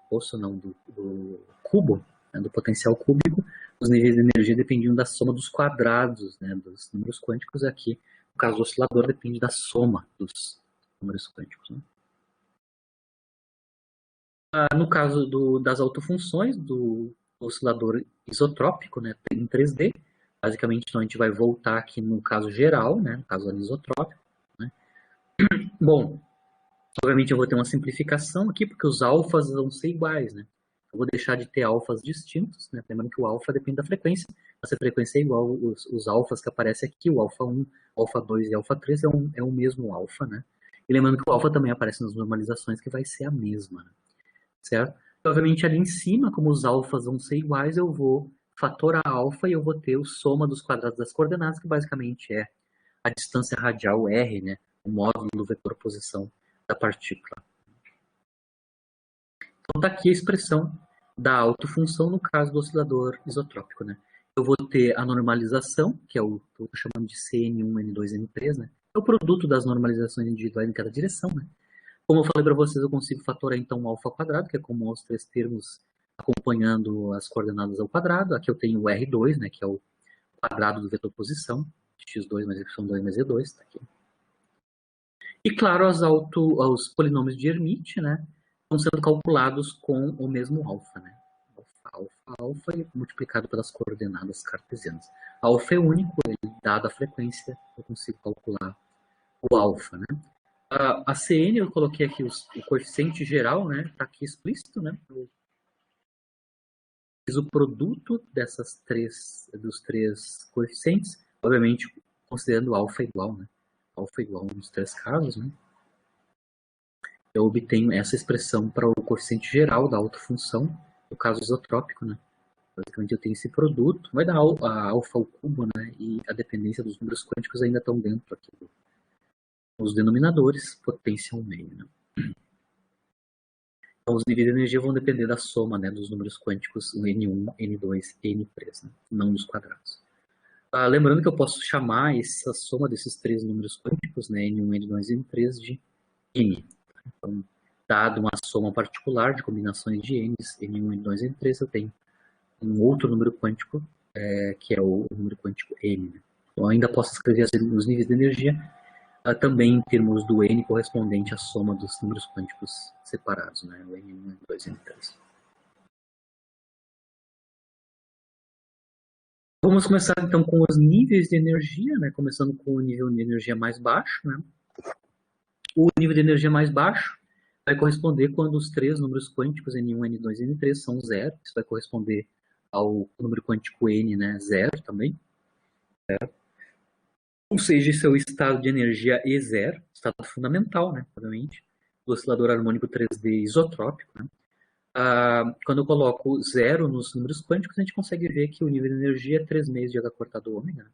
cubo, né, do potencial cúbico, os níveis de energia dependiam da soma dos quadrados, né, dos números quânticos. Aqui, no caso do oscilador, depende da soma dos números quânticos. Né? No caso das autofunções do oscilador isotrópico, né, em 3D, basicamente, então, a gente vai voltar aqui no caso geral, né, no caso anisotrópico. Né? Bom, obviamente eu vou ter uma simplificação aqui, porque os alfas vão ser iguais, né? Eu vou deixar de ter alfas distintos, né? Lembrando que o alfa depende da frequência. Se a frequência é igual, os alfas que aparecem aqui, o alfa 1, alfa 2 e alfa 3 é o mesmo alfa, né? E lembrando que o alfa também aparece nas normalizações, que vai ser a mesma, né? Certo? E, obviamente ali em cima, como os alfas vão ser iguais, eu vou fatorar alfa e eu vou ter o soma dos quadrados das coordenadas, que basicamente é a distância radial r, né? O módulo do vetor posição da partícula. Então, está aqui a expressão da autofunção no caso do oscilador isotrópico. Né? Eu vou ter a normalização, que é o que eu estou chamando de CN1, N2, N3. Né? É o produto das normalizações individuais em cada direção. Né? Como eu falei para vocês, eu consigo fatorar então o alfa quadrado, que é como os três termos acompanhando as coordenadas ao quadrado. Aqui eu tenho o R2, né, que é o quadrado do vetor posição, x2 mais y2 mais e2. Tá aqui. E, claro, os polinômios de Hermite, né, estão sendo calculados com o mesmo alfa, né? Alfa e multiplicado pelas coordenadas cartesianas. Alfa é único, dada a frequência, eu consigo calcular o alfa, né? A CN, eu coloquei aqui o coeficiente geral, né? Está aqui explícito, né? Eu fiz o produto dos três coeficientes, obviamente considerando alfa igual, né? Alfa igual nos três casos, né? Eu obtenho essa expressão para o coeficiente geral da autofunção, no caso isotrópico, né? Basicamente eu tenho esse produto, vai dar a alfa ao cubo, né? E a dependência dos números quânticos ainda estão dentro aqui dos denominadores, potência ao meio, né? Então os níveis de energia vão depender da soma, né, dos números quânticos N1, N2 e N3, né? Não dos quadrados. Lembrando que eu posso chamar essa soma desses três números quânticos, né, N1, N2 e N3, de N. Então, dado uma soma particular de combinações de N's, N1, N2 e N3, eu tenho um outro número quântico que é o número quântico N. Né? Então, ainda posso escrever os níveis de energia também em termos do N correspondente à soma dos números quânticos separados, né? O N1, N2 e N3. Vamos começar então com os níveis de energia, né? Começando com o nível de energia mais baixo, né? O nível de energia mais baixo vai corresponder quando os três números quânticos N1, N2 e N3 são zero. Isso vai corresponder ao número quântico N, né? Zero também. Certo? Ou seja, esse é o estado de energia E0, estado fundamental, né? Obviamente, do oscilador harmônico 3D isotrópico, né? Quando eu coloco zero nos números quânticos, a gente consegue ver que o nível de energia é 3 meios de H cortado ômega. Né?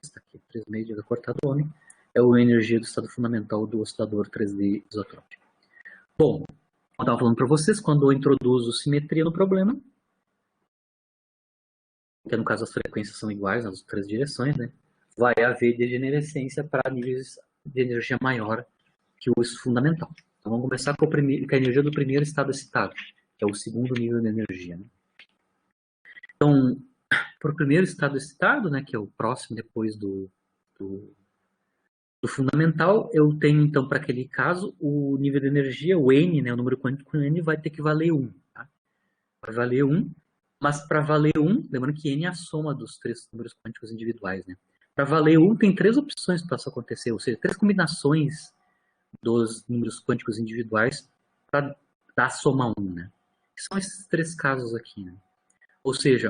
Está aqui, 3 meios de H cortado ômega. É a energia do estado fundamental do oscilador 3D isotrópico. Bom, eu estava falando para vocês, quando eu introduzo simetria no problema, que no caso as frequências são iguais nas três direções, né? Vai haver degenerescência para níveis de energia maior que o fundamental. Então vamos começar com a energia do primeiro estado excitado, que é o segundo nível de energia. Né? Então, para o primeiro estado excitado, né, que é o próximo depois do fundamental, eu tenho, então, para aquele caso, o nível de energia, o N, né, o número quântico N, vai ter que valer 1. Tá? Vai valer 1, mas para valer 1, lembrando que N é a soma dos três números quânticos individuais. Né? Para valer 1, tem três opções para isso acontecer, ou seja, três combinações dos números quânticos individuais para dar soma 1. Né? Que são esses três casos aqui. Né? Ou seja,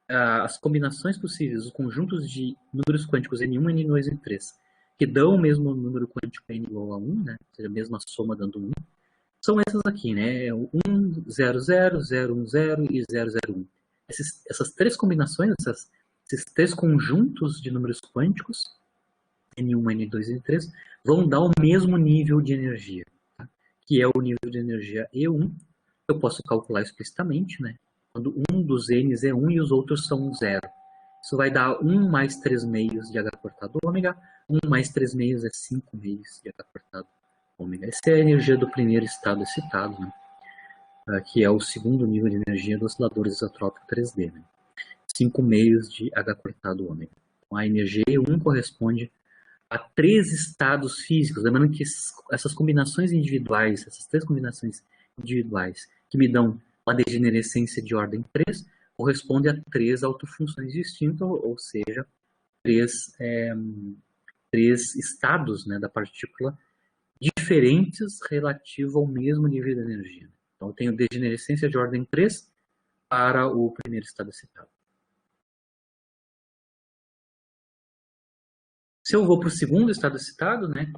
as combinações possíveis, os conjuntos de números quânticos N1, N2 e N3, que dão o mesmo número quântico N igual a 1, né? Ou seja, a mesma soma dando 1, são essas aqui, né? 1, 0, 0, 0, 1, 0 e 0, 0, 1. Essas três combinações, esses três conjuntos de números quânticos, N1, N2 e N3, vão dar o mesmo nível de energia, tá? Que é o nível de energia E1. Eu posso calcular explicitamente, né? Quando um dos N's é 1 e os outros são 0. Isso vai dar 1 mais 3 meios de H cortado ômega, 1 mais 3 meios é 5 meios de H cortado ômega. Essa é a energia do primeiro estado excitado, né? Que é o segundo nível de energia do oscilador isotrópico 3D. Né? 5 meios de H cortado ômega. Então, a energia E1 corresponde a 3 estados físicos. Lembrando que essas combinações individuais, essas três combinações individuais que me dão uma degenerescência de ordem 3, corresponde a 3 autofunções distintas, ou seja, 3 estados, né, da partícula diferentes relativo ao mesmo nível de energia. Então, eu tenho degenerescência de ordem 3 para o primeiro estado excitado. Se eu vou para o segundo estado excitado, né,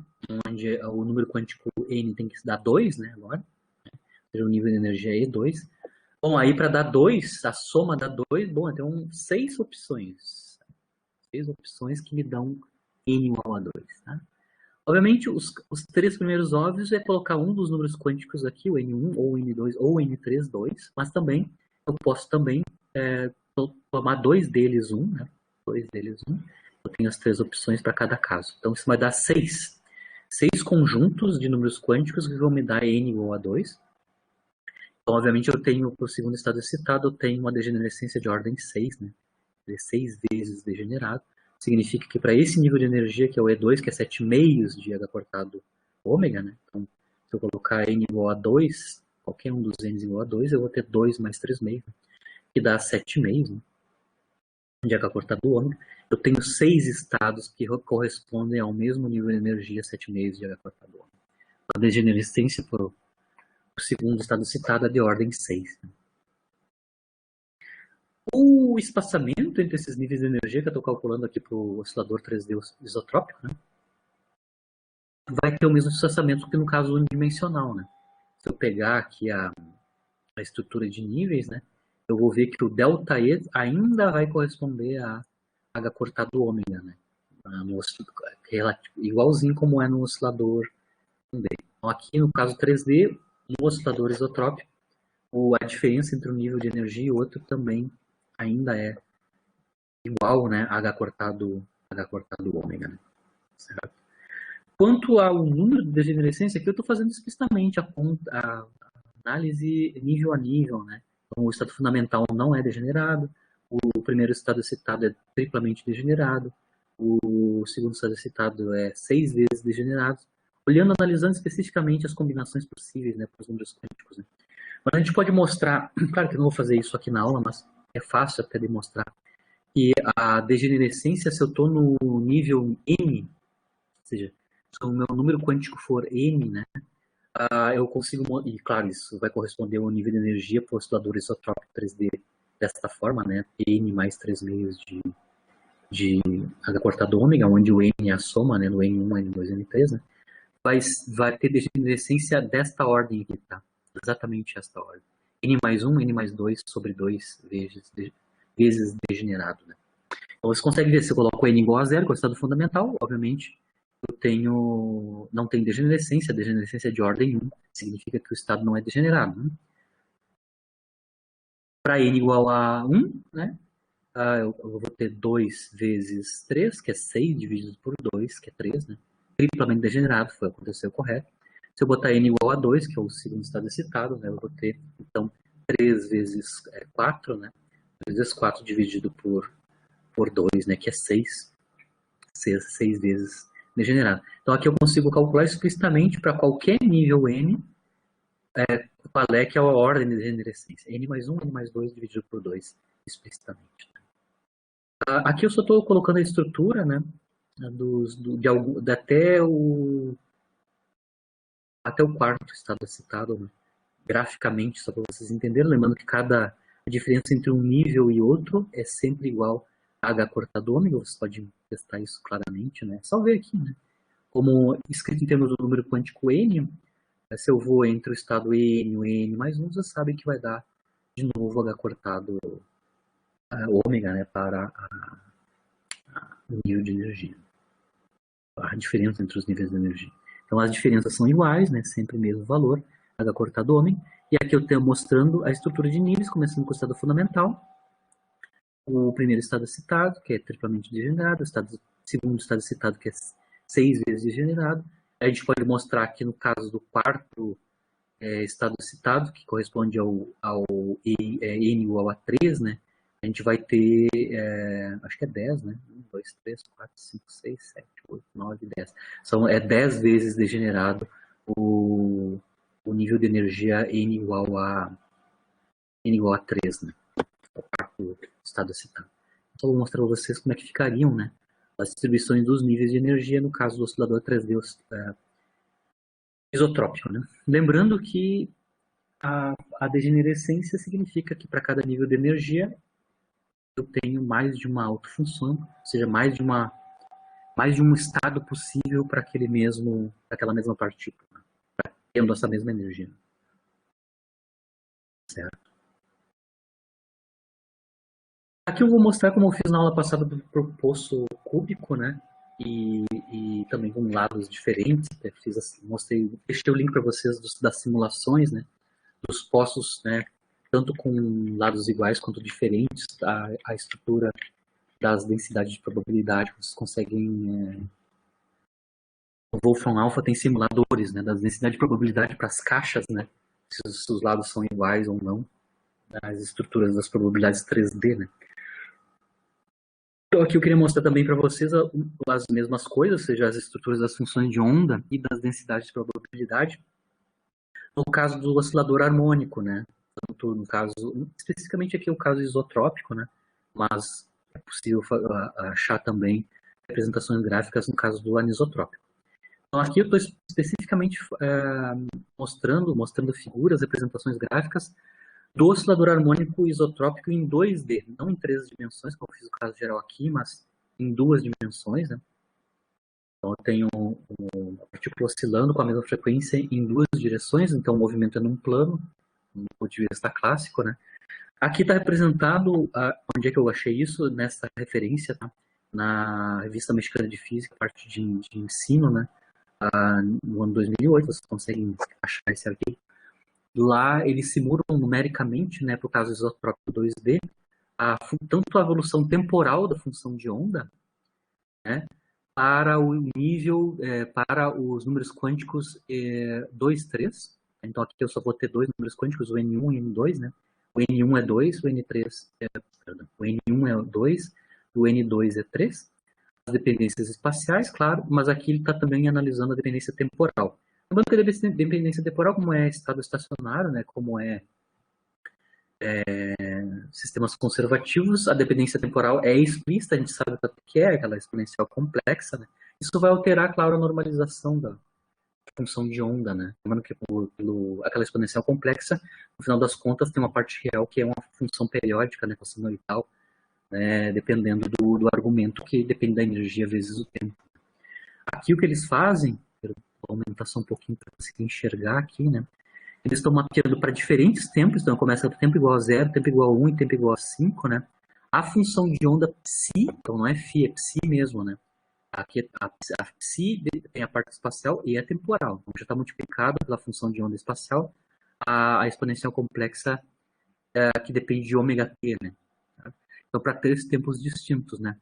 onde o número quântico N tem que dar 2, né, agora, o nível de energia é E2. Bom, aí para dar 2, a soma dá 2, bom, eu tenho 6 opções. 6 opções que me dão N igual a 2. Tá? Obviamente, os três primeiros óbvios é colocar um dos números quânticos aqui, o N1, ou o N2, ou o N3, 2. Mas também, eu posso também tomar dois deles 1, né? 2 deles 1. Eu tenho as três opções para cada caso. Então, isso vai dar 6. 6 conjuntos de números quânticos que vão me dar N igual a 2. Então, obviamente, eu tenho, para o segundo estado excitado, eu tenho uma degenerescência de ordem 6, né? 6 vezes degenerado. Significa que para esse nível de energia, que é o E2, que é 7 meios de H cortado ômega, né? Então, se eu colocar N igual a 2, qualquer um dos N's igual a 2, eu vou ter 2 mais 3 meios, né? Que dá 7 meios, né? De H cortado ômega. Eu tenho 6 estados que correspondem ao mesmo nível de energia, 7 meios de H cortado ômega. A degenerescência por o segundo estado citado é de ordem 6. Né? O espaçamento entre esses níveis de energia que eu estou calculando aqui para o oscilador 3D isotrópico, né, vai ter o mesmo espaçamento que no caso unidimensional. Né? Se eu pegar aqui a estrutura de níveis, né, eu vou ver que o ΔE ainda vai corresponder a H cortado ômega, né? Igualzinho como é no oscilador 1D. Então, aqui no caso 3D, no oscilador isotrópico, a diferença entre um nível de energia e outro também ainda é igual, né, H cortado ômega. Né? Certo? Quanto ao número de degenerescência, aqui eu estou fazendo explicitamente a análise nível a nível. Né? Então, o estado fundamental não é degenerado, O primeiro estado excitado é triplamente degenerado, o segundo estado excitado é 6 vezes degenerado, olhando, analisando especificamente as combinações possíveis, né, para os números quânticos. Né. Mas a gente pode mostrar, claro que eu não vou fazer isso aqui na aula, mas é fácil até demonstrar, que a degenerescência, se eu estou no nível n, ou seja, se o meu número quântico for n, né, eu consigo, e claro, isso vai corresponder ao nível de energia para o oscilador isotrópico 3D desta forma, né, n mais 3 meios de H cortado ômega, onde o n é a soma, né, no N1, N2, N3, né, vai ter degenerescência desta ordem aqui, tá? Exatamente esta ordem. N mais 1, N mais 2 sobre 2 vezes degenerado, né? Então você consegue ver, se eu coloco N igual a zero, que é o estado fundamental, obviamente, não tem degenerescência, a degenerescência é de ordem 1, significa que o estado não é degenerado. Né? Para N igual a 1, né? Eu vou ter 2 vezes 3, que é 6, dividido por 2, que é 3, né? Triplamente degenerado, foi aconteceu correto. Se eu botar n igual a 2, que é o segundo estado excitado, né? Eu vou ter, então, 3 vezes 4, né? 3 vezes 4 dividido por 2, né? Que é 6. 6 vezes degenerado. Então, aqui eu consigo calcular explicitamente para qualquer nível n, qual é que é a ordem de degenerescência. N mais 1, N mais 2 dividido por 2, explicitamente. Aqui eu só estou colocando a estrutura, né, até o quarto estado excitado, né, graficamente, só para vocês entenderem. Lembrando que a diferença entre um nível e outro é sempre igual a H cortado ômega, você pode testar isso claramente, né, só ver aqui, né, como escrito em termos do número quântico n, se eu vou entre o estado n e o n mais 1, você sabe que vai dar de novo H cortado ômega, né, para o nível de energia. A diferença entre os níveis de energia. Então as diferenças são iguais, né, sempre o mesmo valor, H cortado ômega. E aqui eu estou mostrando a estrutura de níveis, começando com o estado fundamental, o primeiro estado excitado, que é triplamente degenerado, o segundo estado excitado, que é 6 vezes degenerado. A gente pode mostrar aqui no caso do quarto estado excitado, que corresponde ao N igual a 3, né? A gente vai ter, acho que é 10, né? 1, 2, 3, 4, 5, 6, 7, 8, 9, 10. É 10 vezes degenerado o nível de energia N igual a 3, né? O quarto estado excitado. Então, vou mostrar para vocês como é que ficariam, né, as distribuições dos níveis de energia no caso do oscilador 3D isotrópico, né? Lembrando que a degenerescência significa que para cada nível de energia eu tenho mais de uma autofunção, ou seja, mais de um estado possível para aquela mesma partícula, tendo essa mesma energia. Certo? Aqui eu vou mostrar como eu fiz na aula passada do poço cúbico, né? E também com lados diferentes. Deixei o link para vocês das simulações, né? Dos poços, né? Tanto com lados iguais quanto diferentes, a estrutura das densidades de probabilidade, vocês conseguem... O Wolfram Alpha tem simuladores, né, das densidades de probabilidade para as caixas, né, se os lados são iguais ou não, das estruturas das probabilidades 3D, né. Então aqui eu queria mostrar também para vocês as mesmas coisas, ou seja, as estruturas das funções de onda e das densidades de probabilidade, no caso do oscilador harmônico, né, tanto no caso, especificamente aqui o caso isotrópico, né, mas é possível achar também representações gráficas no caso do anisotrópico. Então aqui eu estou especificamente mostrando figuras, representações gráficas do oscilador harmônico isotrópico em 2D, não em 3 dimensões, como eu fiz o caso geral aqui, mas em 2 dimensões, né? Então eu tenho uma partícula oscilando com a mesma frequência em 2 direções, então o movimento é num plano, do ponto de vista clássico, né? Aqui está representado, onde é que eu achei isso? Nessa referência, tá? Na Revista Mexicana de Física, parte de ensino, né? No ano 2008, vocês conseguem achar esse arquivo. Lá eles simulam numericamente, né, para o caso isotrópico 2D, tanto a evolução temporal da função de onda, né, para o nível, para os números quânticos 2, 3. Então aqui eu só vou ter 2 números quânticos, o N1 e o N2, né? O O N1 é 2, o N3 perdão, o N1 é 2, o N2 é 3. As dependências espaciais, claro, mas aqui ele está também analisando a dependência temporal. Lembrando que a dependência temporal, como é estado estacionário, né, como sistemas conservativos, a dependência temporal é explícita, a gente sabe o que é aquela exponencial complexa, né? Isso vai alterar, claro, a normalização da função de onda, né? Lembrando que aquela exponencial complexa, no final das contas, tem uma parte real que é uma função periódica, né, cosseno e tal, né, dependendo do argumento que depende da energia vezes o tempo. Aqui o que eles fazem, vou aumentar só um pouquinho para conseguir enxergar aqui, né? Eles estão mapeando para diferentes tempos, então começa do tempo igual a 0, tempo igual a 1 e tempo igual a 5, né? A função de onda psi, então não é φ, é psi mesmo, né? Aqui a psi tem a parte espacial e a temporal. Então já está multiplicado pela função de onda espacial a exponencial complexa que depende de ômega t, né? Então para 3 tempos distintos, né?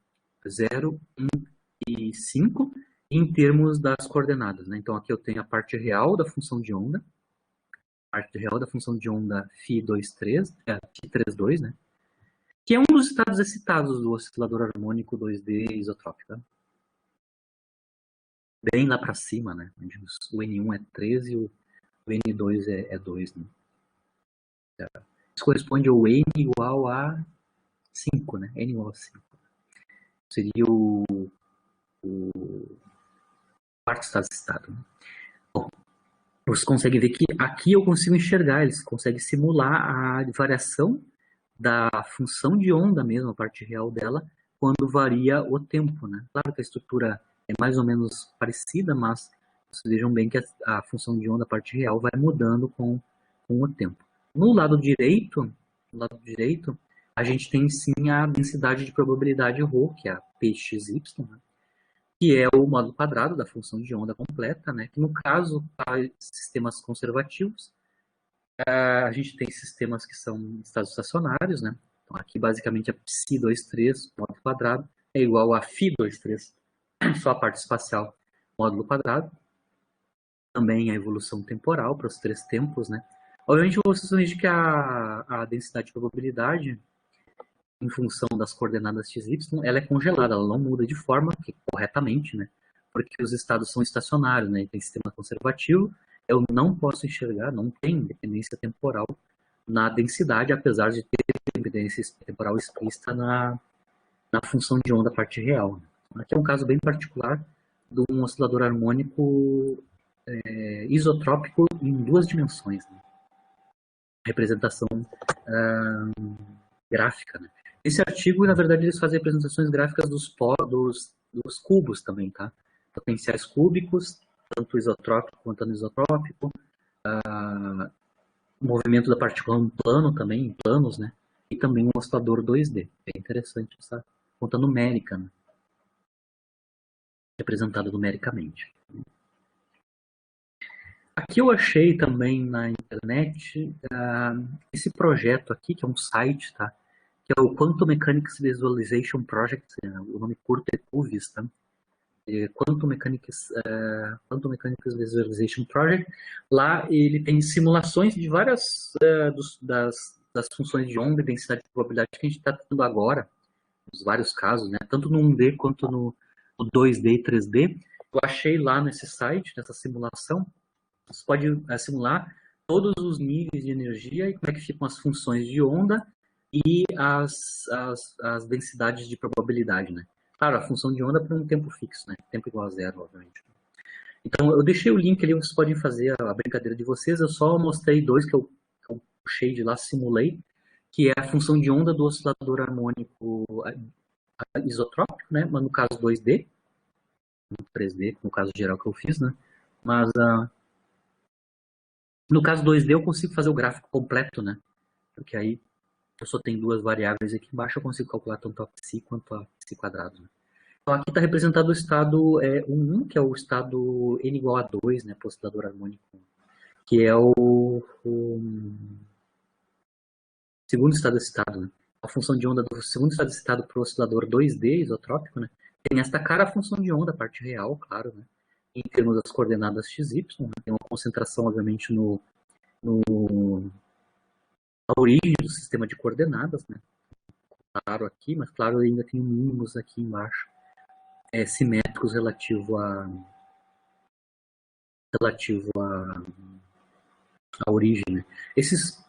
0, 1 e 5, em termos das coordenadas, né? Então aqui eu tenho a parte real da função de onda, parte real da função de onda φ23, φ32, né? Que é um dos estados excitados do oscilador harmônico 2D isotrópico. Tá? Bem lá para cima, né? Onde o N1 é 13 e o N2 é 2. Né? Isso corresponde ao N igual a 5, né? N igual a 5. Seria o quarto estado excitado. Né? Bom, você consegue ver que aqui eu consigo enxergar, eles conseguem simular a variação da função de onda mesmo, a parte real dela, quando varia o tempo, né? Claro que a estrutura é mais ou menos parecida, mas vocês vejam bem que a função de onda, a parte real, vai mudando com o tempo. No lado direito, a gente tem sim a densidade de probabilidade ρ, que é a Pxy, né? Que é o módulo quadrado da função de onda completa, né? Que no caso, para sistemas conservativos, a gente tem sistemas que são estados estacionários, né? Então aqui basicamente a psi23 módulo quadrado é igual a φ23, só a parte espacial módulo quadrado. Também a evolução temporal para os 3 tempos, né? Obviamente vocês vão ver que a densidade de probabilidade em função das coordenadas x, y, ela é congelada, ela não muda de forma corretamente, né? Porque os estados são estacionários, né? Tem sistema conservativo, eu não posso enxergar, não tem dependência temporal na densidade, apesar de ter dependência temporal explícita na função de onda parte real. Aqui é um caso bem particular de um oscilador harmônico isotrópico em 2 dimensões. Né? Representação gráfica, né? Esse artigo, na verdade, eles fazem apresentações gráficas dos cubos também, tá? Potenciais cúbicos, tanto isotrópico quanto anisotrópico, o movimento da partícula no plano também, em planos, né? E também um oscilador 2D. É interessante essa conta numérica, né? Representada numericamente. Aqui eu achei também na internet esse projeto aqui, que é um site, tá? Que é o Quantum Mechanics Visualization Project, o nome curto é QVIS, tá? Quantum Mechanics Visualization Project. Lá ele tem simulações de várias das funções de onda e densidade de probabilidade que a gente está tendo agora, nos vários casos, né? Tanto no 1D quanto no 2D e 3D. Eu achei lá nesse site, nessa simulação, você pode simular todos os níveis de energia e como é que ficam as funções de onda e as densidades de probabilidade, né? Claro, a função de onda para um tempo fixo, né? Tempo igual a 0, obviamente. Então, eu deixei o link ali, vocês podem fazer a brincadeira de vocês. Eu só mostrei 2 que eu puxei de lá, simulei, que é a função de onda do oscilador harmônico isotrópico, né? Mas no caso 2D, no 3D, no caso geral que eu fiz, né? Mas no caso 2D eu consigo fazer o gráfico completo, né? Porque aí eu só tenho 2 variáveis aqui embaixo, eu consigo calcular tanto a psi quanto a psi quadrado. Né? Então aqui está representado o estado 1, que é o estado n igual a 2, né, para o oscilador harmônico, que é o segundo estado excitado. Né? A função de onda do segundo estado excitado para o oscilador 2D isotrópico, né, tem esta cara a função de onda, a parte real, claro, né, em termos das coordenadas x, y, né, tem uma concentração, obviamente, no a origem do sistema de coordenadas, né? Claro aqui, mas claro, ainda tem mínimos aqui embaixo, simétricos relativo à origem, né? Esses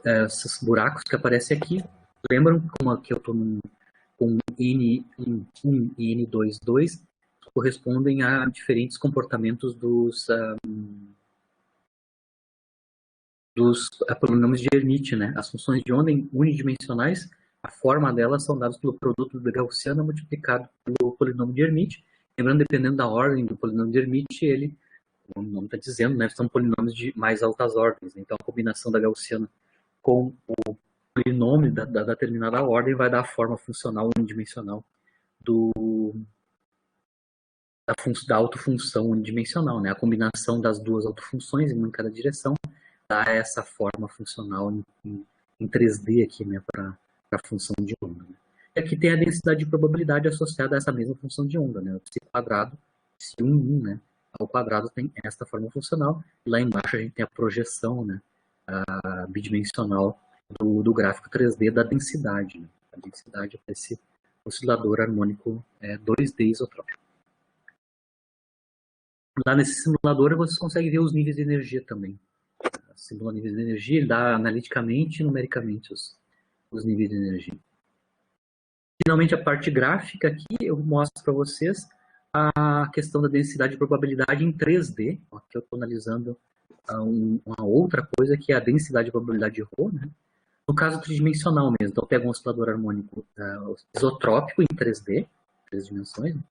buracos que aparecem aqui, lembram como aqui eu estou com N1 e N2, correspondem a diferentes comportamentos dos polinômios de Hermite, né? As funções de onda unidimensionais, a forma delas são dadas pelo produto da gaussiana multiplicado pelo polinômio de Hermite. Lembrando, dependendo da ordem do polinômio de Hermite, como o nome está dizendo, né, são polinômios de mais altas ordens. Então, a combinação da gaussiana com o polinômio da determinada ordem vai dar a forma funcional unidimensional da autofunção unidimensional, né? A combinação das duas autofunções, uma em cada direção, dá essa forma funcional em 3D aqui, né, para a função de onda. Né? E aqui tem a densidade de probabilidade associada a essa mesma função de onda, né? O psi quadrado, psi1, né, ao quadrado tem esta forma funcional, e lá embaixo a gente tem a projeção, né, a bidimensional do gráfico 3D da densidade, né? A densidade desse oscilador harmônico 2D isotrópico. Lá nesse simulador você consegue ver os níveis de energia também. Simula níveis de energia, ele dá analiticamente e numericamente os níveis de energia. Finalmente, a parte gráfica aqui, eu mostro para vocês a questão da densidade de probabilidade em 3D. Aqui eu estou analisando uma outra coisa, que é a densidade de probabilidade de ρ, né? No caso tridimensional mesmo, então eu pego um oscilador harmônico isotrópico em 3D, 3 dimensões, né?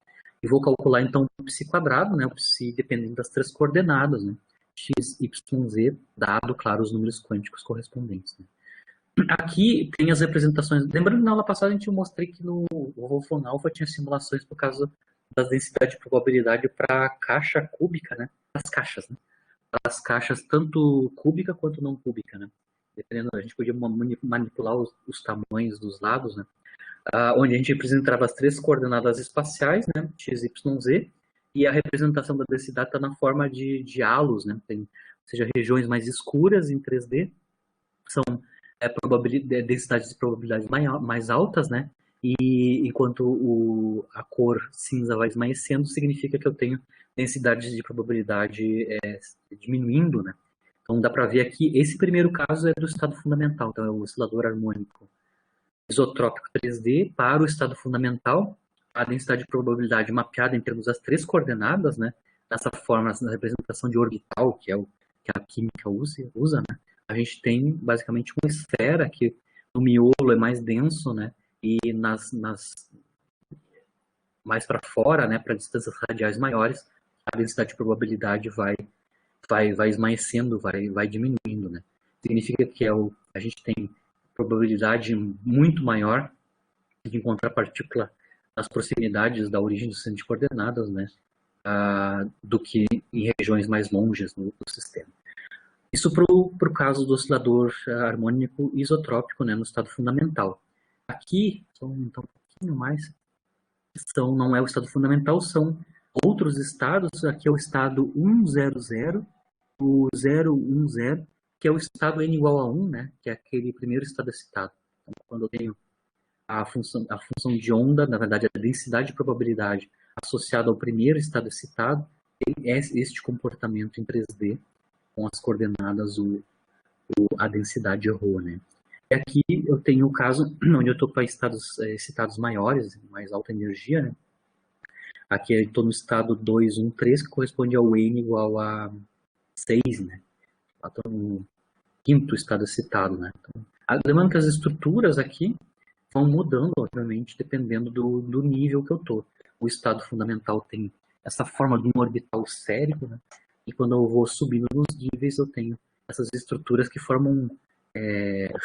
E vou calcular então o psi quadrado, né? O psi dependendo das 3 coordenadas, né? X, Y, Z, dado, claro, os números quânticos correspondentes. Né? Aqui tem as representações. Lembrando que na aula passada a gente mostrei que no Wolfram Alpha tinha simulações por causa das densidades de probabilidade para a caixa cúbica, né? As caixas, né? As caixas tanto cúbica quanto não cúbica, né? Dependendo, a gente podia manipular os tamanhos dos lados, né? Onde a gente representava as 3 coordenadas espaciais, né? X, Y, Z. E a representação da densidade está na forma de halos, né? Tem, ou seja, regiões mais escuras em 3D são densidades de probabilidade mais altas, né? E enquanto a cor cinza vai esmaecendo, significa que eu tenho densidades de probabilidade diminuindo, né? Então dá para ver aqui, esse primeiro caso é do estado fundamental, então é o oscilador harmônico isotrópico 3D para o estado fundamental, a densidade de probabilidade mapeada em termos das 3 coordenadas, né? Dessa forma, na representação de orbital, que a química usa, né? A gente tem basicamente uma esfera que no miolo é mais denso, né? E mais para fora, né? Para distâncias radiais maiores, a densidade de probabilidade vai esmaecendo, vai diminuindo, né? Significa que a gente tem probabilidade muito maior de encontrar partícula nas proximidades da origem do sistema de coordenadas, né, do que em regiões mais longes do sistema. Isso para o caso do oscilador harmônico isotrópico, né, no estado fundamental. Aqui, então, um pouquinho mais, não é o estado fundamental, são outros estados. Aqui é o estado 100, o 010, que é o estado n igual a 1, né, que é aquele primeiro estado excitado. Então, quando eu tenho a função de onda, na verdade, a densidade de probabilidade associada ao primeiro estado excitado, é este comportamento em 3D, com as coordenadas, a densidade ρ, né? E aqui eu tenho o caso onde eu estou para estados excitados maiores, mais alta energia, né? Aqui eu estou no estado 213, que corresponde ao N igual a 6, né? Estou no quinto estado excitado, né? Então, lembrando que as estruturas aqui vão mudando, obviamente, dependendo do nível que eu estou. O estado fundamental tem essa forma de um orbital sférico, né? E quando eu vou subindo nos níveis, eu tenho essas estruturas que formam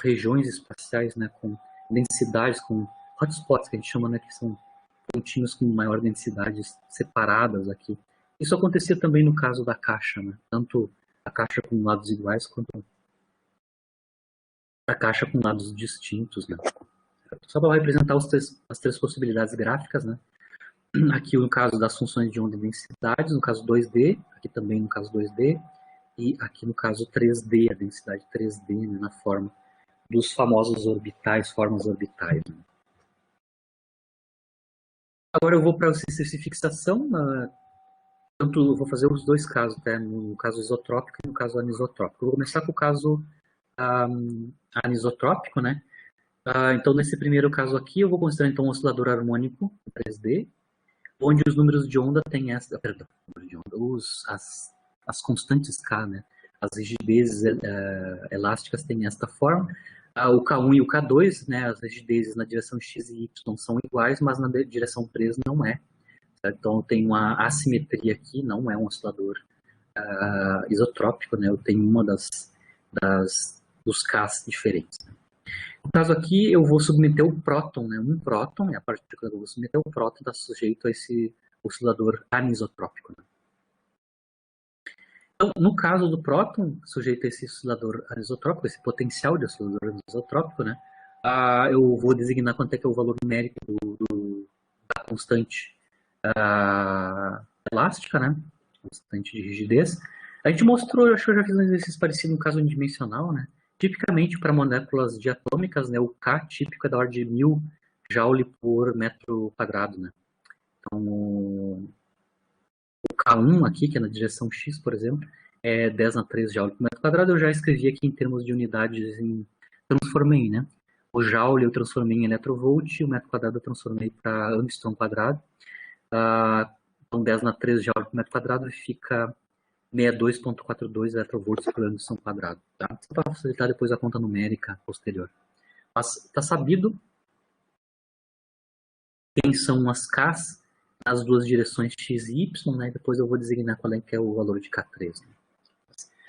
regiões espaciais, né? Com densidades, com hotspots, que a gente chama, né? Que são pontinhos com maior densidade separadas aqui. Isso acontecia também no caso da caixa, né? Tanto a caixa com lados iguais quanto a caixa com lados distintos, né? Só para representar as 3 possibilidades gráficas, né? Aqui no caso das funções de onda e densidades, no caso 2D, aqui também no caso 2D, e aqui no caso 3D, a densidade 3D, né, na forma dos famosos orbitais, formas orbitais. Né? Agora eu vou para o sistema de fixação, tanto vou fazer os dois casos, né? No caso isotrópico e no caso anisotrópico. Eu vou começar com o caso anisotrópico, né? Então, nesse primeiro caso aqui, eu vou considerar então um oscilador harmônico 3D, onde os números de onda têm essa, perdão, de onda, as constantes K, né? As rigidezes elásticas têm esta forma. O K1 e o K2, né? As rigidezes na direção X e Y são iguais, mas na direção 3 não é. Certo? Então, tem uma assimetria aqui, não é um oscilador isotrópico, né? Eu tenho uma dos Ks diferentes. Né? No caso aqui, eu vou submeter o próton, né? Um próton, é a partícula que eu vou submeter, o próton está sujeito a esse oscilador anisotrópico. Né? Então, no caso do próton, sujeito a esse oscilador anisotrópico, esse potencial de oscilador anisotrópico, né? Eu vou designar quanto é que é o valor numérico da constante elástica, né? Constante de rigidez. A gente mostrou, eu acho que eu já fiz um exercício parecido no caso unidimensional, né? Tipicamente, para moléculas diatômicas, né, o K típico é da ordem de 1000 joule por metro quadrado. Né? Então, o K1 aqui, que é na direção X, por exemplo, é 10 na 3 joule por metro quadrado. Eu já escrevi aqui em termos de unidades, transformei, né? O joule eu transformei em electrovolt, o metro quadrado eu transformei para angstrom quadrado. Então, 10 na 3 joule por metro quadrado fica 62,42 electrovolts por angstrom quadrado. Tá? Só para facilitar depois a conta numérica posterior. Mas está sabido quem são as Ks nas duas direções X e Y, né? Depois eu vou designar qual é que é o valor de K3. Né?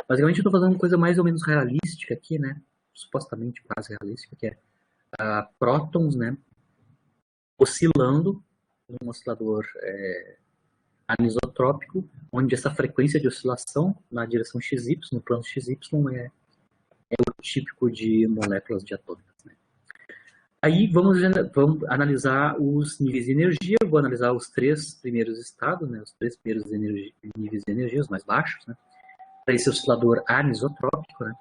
Basicamente eu estou fazendo uma coisa mais ou menos realística aqui, né? Supostamente quase realística, que é prótons, né? Oscilando num oscilador anisotrópico, onde essa frequência de oscilação na direção XY, no plano XY, é o típico de moléculas diatômicas. Né? Aí vamos analisar os níveis de energia, eu vou analisar os três primeiros estados, né, os três primeiros níveis de energia, os mais baixos, né, para esse oscilador anisotrópico, né,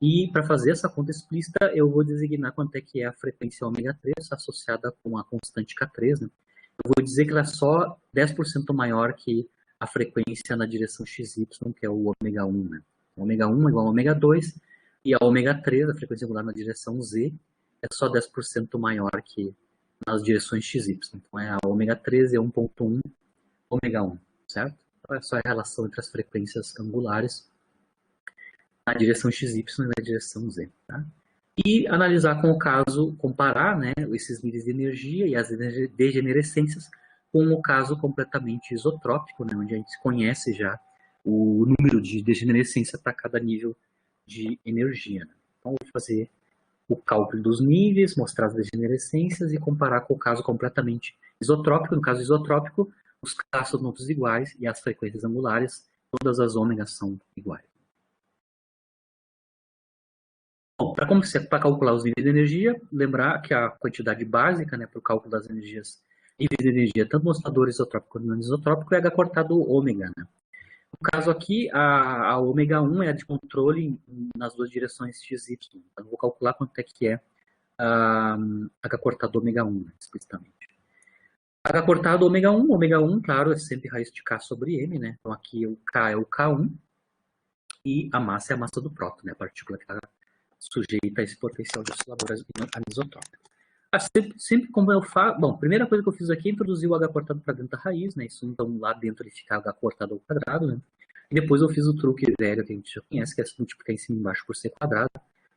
e para fazer essa conta explícita, eu vou designar quanto é que é a frequência ω3 associada com a constante K3, né, eu vou dizer que ela é só 10% maior que a frequência na direção XY, que é o ω1. Né? O ω1 é igual a ω2, e a ω3, a frequência angular na direção Z, é só 10% maior que nas direções XY. Então, a ω3 é 1,1 ω1, certo? Então, é só a relação entre as frequências angulares na direção XY e na direção Z. Tá? E analisar com o caso, comparar, né, esses níveis de energia e as degenerescências com o caso completamente isotrópico, né, onde a gente conhece já o número de degenerescência para cada nível de energia. Né. Então, vou fazer o cálculo dos níveis, mostrar as degenerescências e comparar com o caso completamente isotrópico. No caso isotrópico, os K são todos iguais e as frequências angulares, todas as ômegas são iguais. Bom, para calcular os níveis de energia, lembrar que a quantidade básica, né, para o cálculo das energias, níveis de energia, tanto no oscilador isotrópico quanto no anisotrópico, é H cortado ômega. Né? No caso aqui, a ω1 é a de controle nas duas direções x e y. Então, eu vou calcular quanto é que é H cortado ω1, né, explicitamente. H cortado ω1, ω1, claro, é sempre raiz de K sobre M, né? Então aqui o K é o K1 e a massa é a massa do próton, né? A partícula que está sujeita a esse potencial de oscilador anisotrópico. Sempre como eu faço... Bom, a primeira coisa que eu fiz aqui é introduzir o H cortado para dentro da raiz, né? Isso então lá dentro ele fica H cortado ao quadrado, né? E depois eu fiz o truque velho que a gente já conhece, que é multiplicar em cima e embaixo por C quadrado,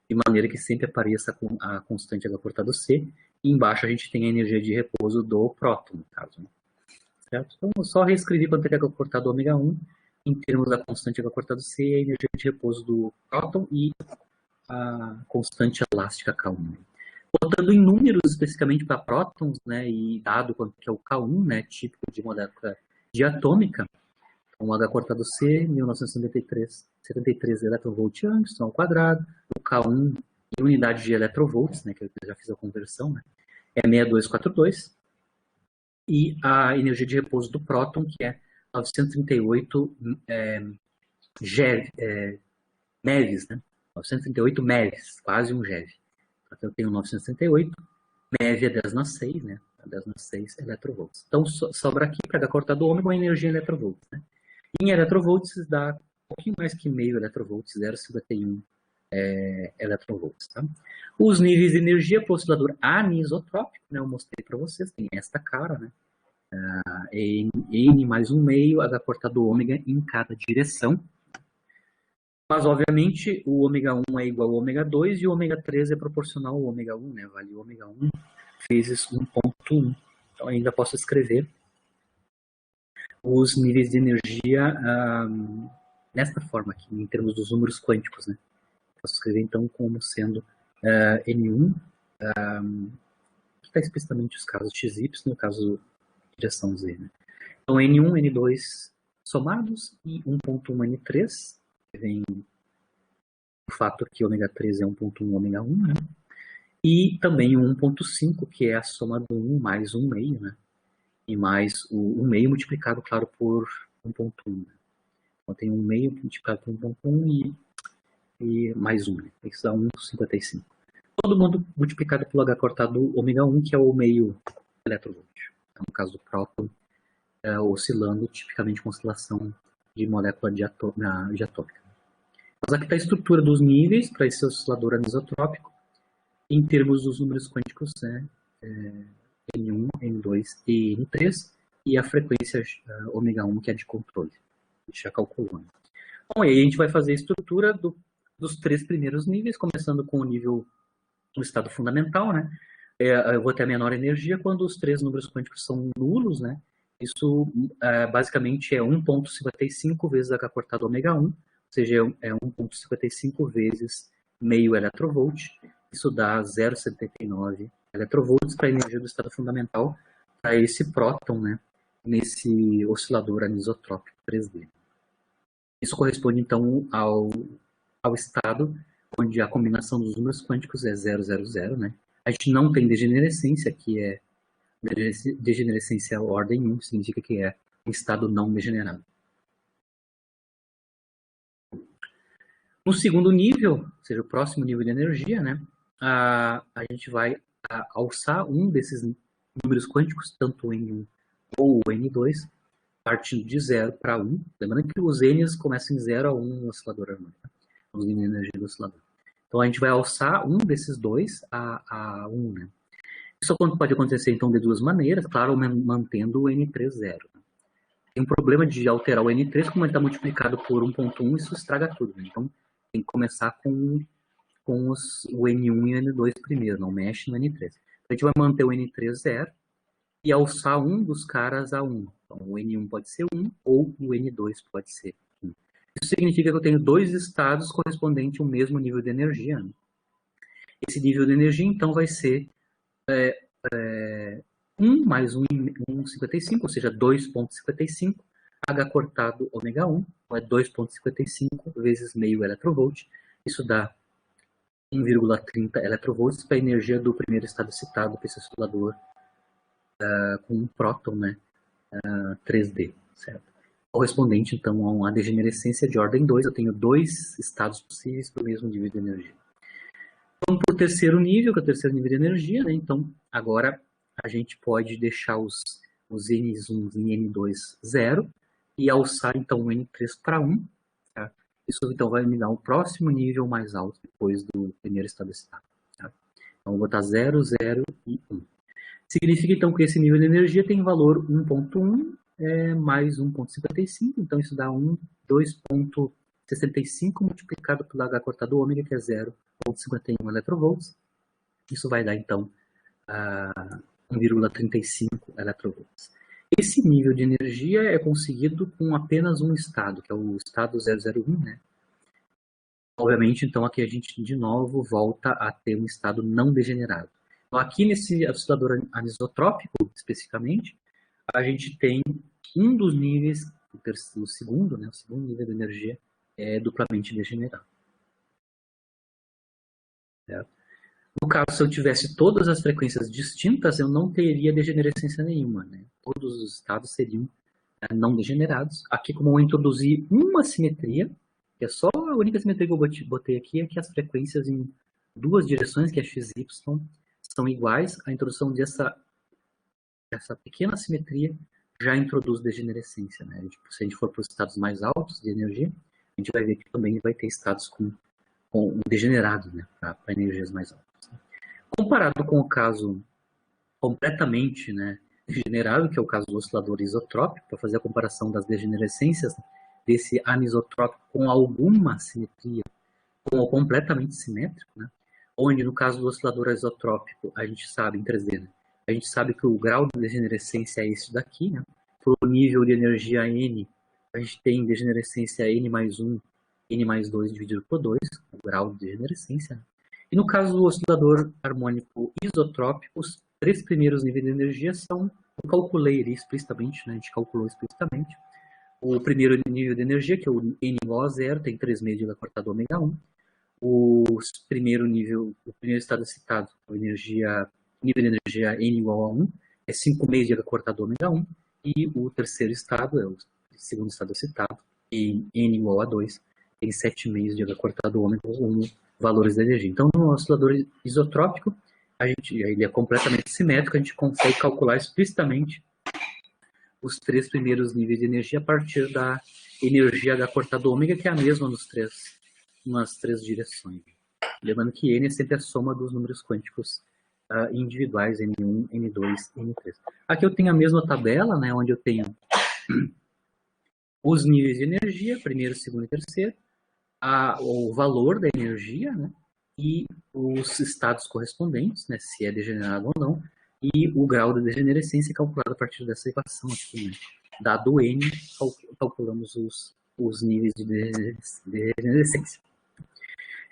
de maneira que sempre apareça a constante H cortado C, e embaixo a gente tem a energia de repouso do próton, no caso. Né? Certo? Então eu só reescrevi quanto é H cortado ω1 em termos da constante H cortado C, a energia de repouso do próton e a constante elástica K1. Botando em números especificamente para prótons, né, e dado quanto que é o K1, né, típico de molécula diatômica, então H cortado C, 1973 electrovolt angstrom ao quadrado, o K1 em unidade de electrovolts, né, que eu já fiz a conversão, né, é 6242, e a energia de repouso do próton, que é 938 MeVs, né, 938 MeVs, quase um GeV. Aqui eu tenho 968, média 10 na 6, né? 10 na 6 eletrovolts. Então sobra aqui para H cortado ômega uma energia em eletrovolts, né? Em eletrovolts dá um pouquinho mais que meio eletrovolts, 0,51 eletrovolts, tá? Os níveis de energia para o oscilador anisotrópico, né? Eu mostrei para vocês, tem esta cara, né? N mais 1 meio, H cortado ômega em cada direção. Mas, obviamente, o ômega 1 é igual ao ômega 2 e o ômega 3 é proporcional ao ômega 1, né? Vale ômega 1 vezes 1,1. Então, ainda posso escrever os níveis de energia nesta forma aqui, em termos dos números quânticos, né? Posso escrever, então, como sendo N1, que está explicitamente os casos XY, no caso direção Z, né? Então, N1, N2 somados e 1,1 N3, que vem o fato que ômega 3 é 1,1 ômega 1, né? E também o 1,5, que é a soma do 1 mais 1 meio, né? E mais o 1 meio multiplicado, claro, por 1,1. Né? Então, tem 1 meio multiplicado por 1,1 e mais 1, né? Isso dá 1,55. Todo mundo multiplicado pelo H cortado ômega 1, que é o meio eletrovolt. Então, no caso do próton, oscilando tipicamente com oscilação de molécula diatómica. Mas aqui está a estrutura dos níveis para esse oscilador anisotrópico em termos dos números quânticos, né? N1, N2 e N3 e a frequência ômega 1, que é de controle. A gente já calculou. Né? Bom, aí a gente vai fazer a estrutura dos 3 primeiros níveis, começando com o nível do estado fundamental, né? Eu vou ter a menor energia quando os 3 números quânticos são nulos, né? Isso basicamente é 1,55 vezes H cortado ômega 1, ou seja, é 1,55 vezes meio eletrovolt. Isso dá 0,79 eletrovolts para a energia do estado fundamental para esse próton, né? Nesse oscilador anisotrópico 3D. Isso corresponde, então, ao estado onde a combinação dos números quânticos é 000, né? A gente não tem degenerescência, que é degenerescência ordem 1, significa que é um estado não degenerado. No segundo nível, ou seja, o próximo nível de energia, né? A gente vai alçar um desses números quânticos, tanto o N1 ou o N2, partindo de 0 para 1. Lembrando que os N's começam em 0 a 1 no oscilador harmônico, os níveis de energia do oscilador. Então a gente vai alçar um desses dois a 1, né? Isso pode acontecer então de duas maneiras, claro, mantendo o N3 zero. Tem um problema de alterar o N3, como ele está multiplicado por 1,1, isso estraga tudo, né? Então tem que começar com o N1 e o N2 primeiro, não mexe no N3. Então, a gente vai manter o N3 zero e alçar um dos caras a 1. Então, o N1 pode ser 1 ou o N2 pode ser 1. Isso significa que eu tenho 2 estados correspondentes ao mesmo nível de energia. Né? Esse nível de energia, então, vai ser 1 mais 1,55, ou seja, 2,55, H cortado ômega 1, então é 2,55 vezes meio eletrovolt. Isso dá 1,30 eletrovolts para a energia do primeiro estado citado, para esse oscilador com um próton, né, 3D, certo? Correspondente, então, a uma degenerescência de ordem 2, eu tenho 2 estados possíveis para o mesmo nível de energia. Vamos para o terceiro nível, que é o terceiro nível de energia, né? Então, agora a gente pode deixar os N1 em N2 zero e alçar, então, o N3 para 1, tá? Isso, então, vai me dar um próximo nível mais alto depois do primeiro estado citado. Tá? Então, vou botar 0, 0 e 1. Significa, então, que esse nível de energia tem valor 1,1 mais 1,55, então isso dá 2,65 multiplicado pelo H cortado ômega, que é 0,51 eletrovolts. Isso vai dar, então, 1,35 eletrovolts. Esse nível de energia é conseguido com apenas um estado, que é o estado 001, né? Obviamente, então, aqui a gente, de novo, volta a ter um estado não degenerado. Então, aqui nesse oscilador anisotrópico, especificamente, a gente tem um dos níveis, o segundo, né, o segundo nível de energia é duplamente degenerado. Certo? No caso, se eu tivesse todas as frequências distintas, eu não teria degenerescência nenhuma. Né? Todos os estados seriam não degenerados. Aqui, como eu introduzi uma simetria, que é só a única simetria que eu botei aqui, é que as frequências em duas direções, que é x e y, são iguais, a introdução dessa pequena simetria já introduz degenerescência, né? Se a gente for para os estados mais altos de energia, a gente vai ver que também vai ter estados com degenerados, né? Para energias mais altas. Comparado com o caso completamente, né, degenerado, que é o caso do oscilador isotrópico, para fazer a comparação das degenerescências desse anisotrópico com alguma simetria, ou completamente simétrico, né? Onde no caso do oscilador isotrópico, a gente sabe, em 3D, né? A gente sabe que o grau de degenerescência é esse daqui, né? Por nível de energia N, a gente tem degenerescência N mais 1, N mais 2 dividido por 2, o grau de degenerescência. Né? E no caso do oscilador harmônico isotrópico, os 3 primeiros níveis de energia são, eu calculei ele explicitamente, né? A gente calculou explicitamente. O primeiro nível de energia, que é o N igual a 0, tem 3 meios de cortado ômega 1. O primeiro estado citado, nível de energia N igual a 1, é 5 meios de cortado ômega 1. E o terceiro estado, é o segundo estado citado, N igual a 2, tem 7 meios de cortado ômega 1 valores da energia. Então, no oscilador isotrópico, ele é completamente simétrico, a gente consegue calcular explicitamente os 3 primeiros níveis de energia a partir da energia H cortado ômega, que é a mesma nas 3 direções. Lembrando que N é sempre a soma dos números quânticos individuais, N1, N2, N3. Aqui eu tenho a mesma tabela, né, onde eu tenho os níveis de energia, primeiro, segundo e terceiro, o valor da energia, né, e os estados correspondentes, né, se é degenerado ou não, e o grau de degenerescência calculado a partir dessa equação aqui, né. Dado N, calculamos os níveis de degenerescência.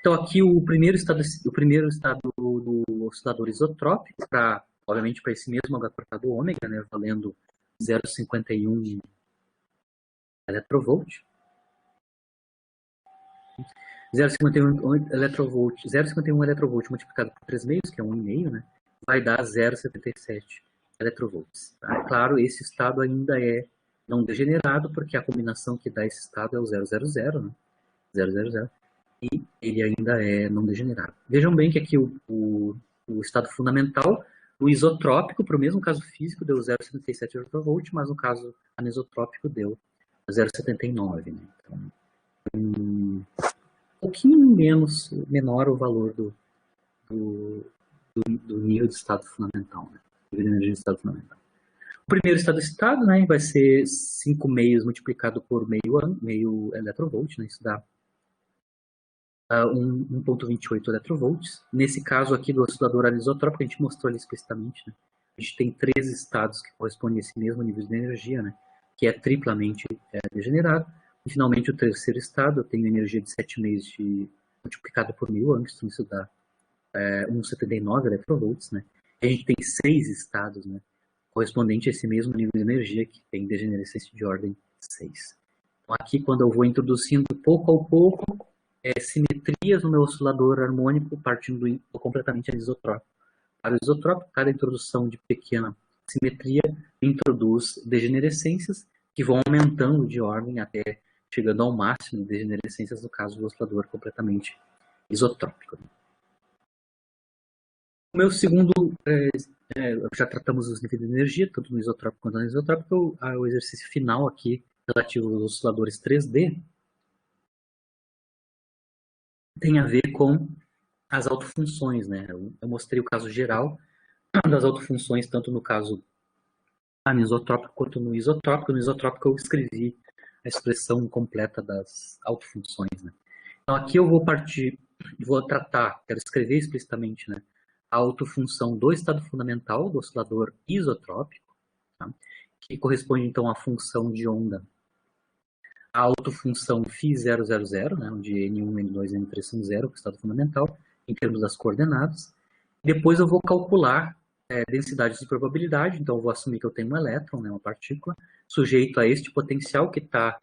Então aqui o primeiro estado do oscilador isotrópico, obviamente para esse mesmo H cortado ômega, né, valendo 0,51 eletrovol. 0,51 eletrovol multiplicado por 3 meios, que é 1,5, né, vai dar 0,77 eletrovolts. Tá? Claro, esse estado ainda é não degenerado, porque a combinação que dá esse estado é o 000, né, 000, e ele ainda é não degenerado. Vejam bem que aqui o estado fundamental, o isotrópico, para o mesmo caso físico, deu 0,77 eletrovol, mas no caso anisotrópico deu 0,79. Né? Então, um pouquinho menor o valor do nível de estado fundamental, né? Nível de energia de estado fundamental. O primeiro estado, né, vai ser 5 meios multiplicado por meio eletrovol, né? Isso dá 1,28 eletrovvolts. Nesse caso aqui do oscilador anisotrópico, a gente mostrou ali explicitamente, né? A gente tem 3 estados que correspondem a esse mesmo nível de energia, né? Que é triplamente degenerado. E finalmente o terceiro estado, eu tenho energia de 7 meios multiplicado por 1000 angstrom, isso dá 1,79 eletrovvolts, né? E a gente tem 6 estados, né? Correspondente a esse mesmo nível de energia que tem degenerescência de ordem 6. Então aqui quando eu vou introduzindo pouco a pouco, simetrias no meu oscilador harmônico partindo completamente anisotrópico. Para o isotrópico, cada introdução de pequena simetria introduz degenerescências que vão aumentando de ordem até chegando ao máximo de degenerescências no caso do oscilador completamente isotrópico. O meu segundo, já tratamos os níveis de energia, tanto no isotrópico quanto no anisotrópico, o exercício final aqui relativo aos osciladores 3D, tem a ver com as autofunções, né? Eu mostrei o caso geral das autofunções, tanto no caso anisotrópico quanto no isotrópico. No isotrópico eu escrevi a expressão completa das autofunções, né? Então aqui eu quero escrever explicitamente, né, a autofunção do estado fundamental do oscilador isotrópico, tá? Que corresponde então à função de onda, a autofunção φ000, né, onde N1, N2 e N3 são zero, que é o estado fundamental, em termos das coordenadas. Depois eu vou calcular densidades de probabilidade, então eu vou assumir que eu tenho um elétron, né, uma partícula, sujeito a este potencial que está,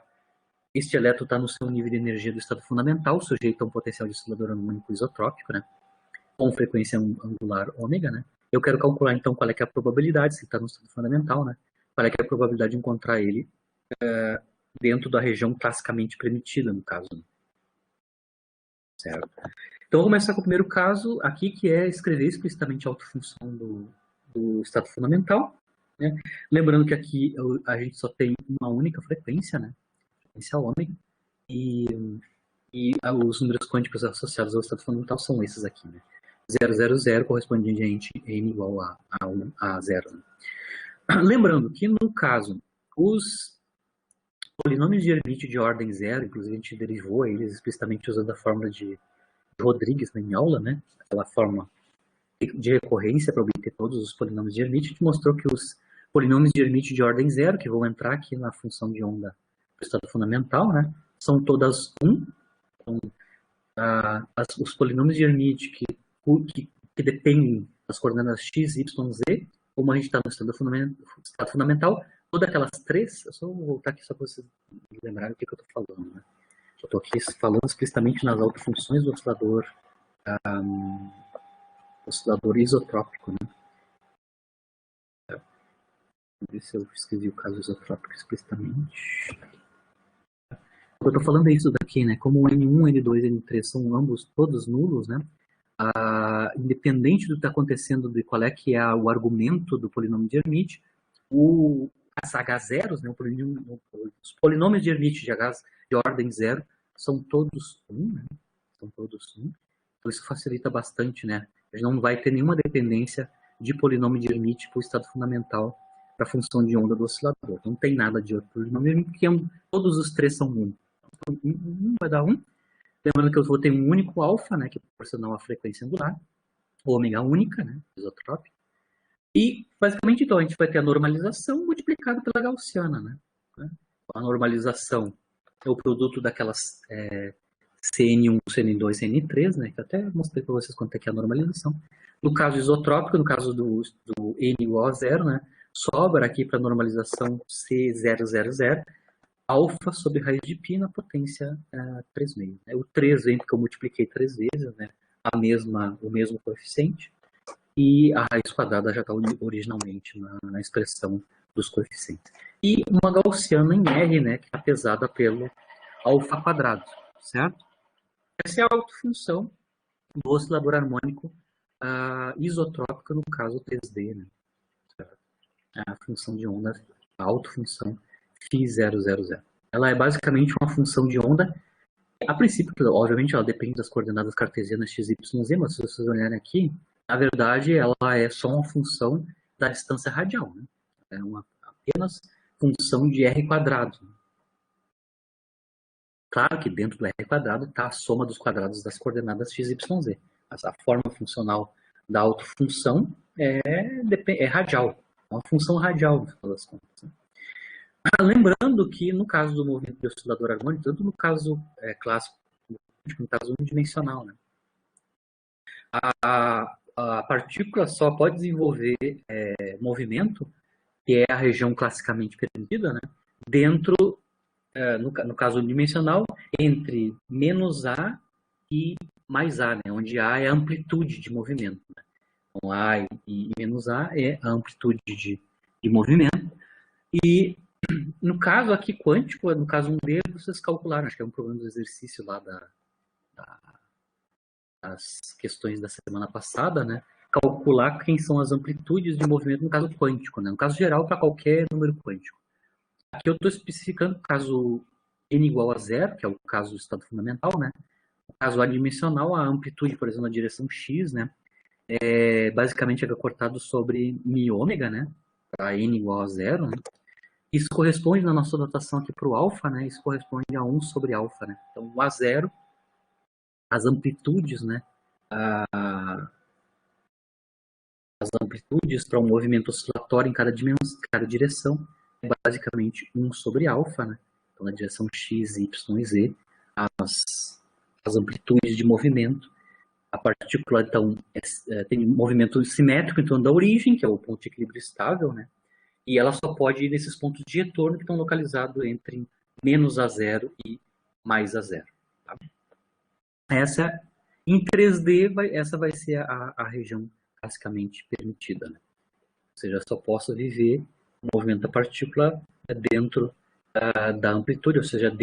este elétron está no seu nível de energia do estado fundamental, sujeito a um potencial de oscilador harmônico isotrópico, né, com frequência angular ômega, né. Eu quero calcular então qual é que é a probabilidade, se está no estado fundamental, né, qual é que é a probabilidade de encontrar ele dentro da região classicamente permitida, no caso. Certo? Então, vou começar com o primeiro caso aqui, que é escrever explicitamente a autofunção do estado fundamental, né? Lembrando que aqui a gente só tem uma única frequência, né? Frequência ômega, e os números quânticos associados ao estado fundamental são esses aqui, né? 000 correspondente a n igual a 0. Né? Lembrando que, no caso, os polinômios de Hermite de ordem zero, inclusive a gente derivou eles explicitamente usando a fórmula de Rodrigues em aula, né? Aquela forma de recorrência para obter todos os polinômios de Hermite, a gente mostrou que os polinômios de Hermite de ordem zero, que vão entrar aqui na função de onda do estado fundamental, né? São todas 1. Então, os polinômios de Hermite que dependem das coordenadas x, y, z, como a gente está no estado fundamental, todas aquelas 3, eu só vou voltar aqui só para vocês lembrarem o que eu estou falando, né? Eu estou aqui falando explicitamente nas autofunções do oscilador isotrópico, né? Vamos ver se eu escrevi o caso isotrópico explicitamente. Eu estou falando é isso daqui, né? Como N1, N2 e N3 são ambos todos nulos, né? Independente do que está acontecendo, de qual é que é o argumento do polinômio de Hermite, as H0s, né? Os polinômios de Hermite de ordem zero são todos 1, né? São todos 1. Então isso facilita bastante, né? A gente não vai ter nenhuma dependência de polinômio de Hermite para o estado fundamental para a função de onda do oscilador. Não tem nada de outro polinômio, porque todos os 3 são 1. Então, 1 vai dar 1. Lembrando que eu vou ter um único alfa, né, que é proporcional à frequência angular, ômega única, né, isotrópica. E, basicamente, então, a gente vai ter a normalização multiplicada pela gaussiana, né? A normalização é o produto daquelas CN1, CN2, CN3, né, que eu até mostrei para vocês quanto é que é a normalização. No caso isotrópico, no caso do N igual a 0, né, sobra aqui para a normalização C000, alfa sobre raiz de π na potência 3,5. O 3 vem porque eu multipliquei 3 vezes, né, o mesmo coeficiente, e a raiz quadrada já está originalmente na expressão dos coeficientes. E uma gaussiana em R, né, que está pesada pelo alfa quadrado, certo? Essa é a autofunção do oscilador harmônico isotrópico, no caso 3D, né? A função de onda, a autofunção φ000. Ela é basicamente uma função de onda. A princípio, obviamente, ela depende das coordenadas cartesianas x, y, z, mas se vocês olharem aqui, na verdade, ela é só uma função da distância radial, né? É apenas função de r quadrado. Claro que dentro do r quadrado está a soma dos quadrados das coordenadas x, y, z. Mas a forma funcional da autofunção é radial. É uma função radial, no final das contas. Né? Lembrando que no caso do movimento de oscilador harmônico, tanto no caso clássico, no caso unidimensional, né? A partícula só pode desenvolver movimento, que é a região classicamente permitida, né? Dentro, no caso unidimensional, entre menos A e mais A, né? Onde A é a amplitude de movimento. Né? Então, A e menos A é a amplitude de movimento. E no caso aqui quântico, no caso 1D, vocês calcularam, acho que é um problema do exercício lá das questões da semana passada, né? Calcular quem são as amplitudes de movimento no caso quântico, né? No caso geral, para qualquer número quântico. Aqui eu estou especificando o caso n igual a 0, que é o caso do estado fundamental, né? No caso adimensional, a amplitude, por exemplo, na direção x, né? Basicamente é cortado sobre μ, né? Para n igual a 0, né? Isso corresponde, na nossa notação aqui para o alfa, né? Isso corresponde a 1 sobre alfa, né? Então, o A0, as amplitudes, né? As amplitudes para um movimento oscilatório em cada direção é basicamente 1 sobre alfa, né? Então, na direção x, y e z, as amplitudes de movimento. A partícula, então, tem movimento simétrico em torno da origem, que é o ponto de equilíbrio estável, né? E ela só pode ir nesses pontos de retorno que estão localizados entre menos A0 e mais A0. Tá? Essa, em 3D, essa vai ser a região classicamente permitida. Né? Ou seja, eu só posso viver o movimento da partícula dentro da amplitude, ou seja,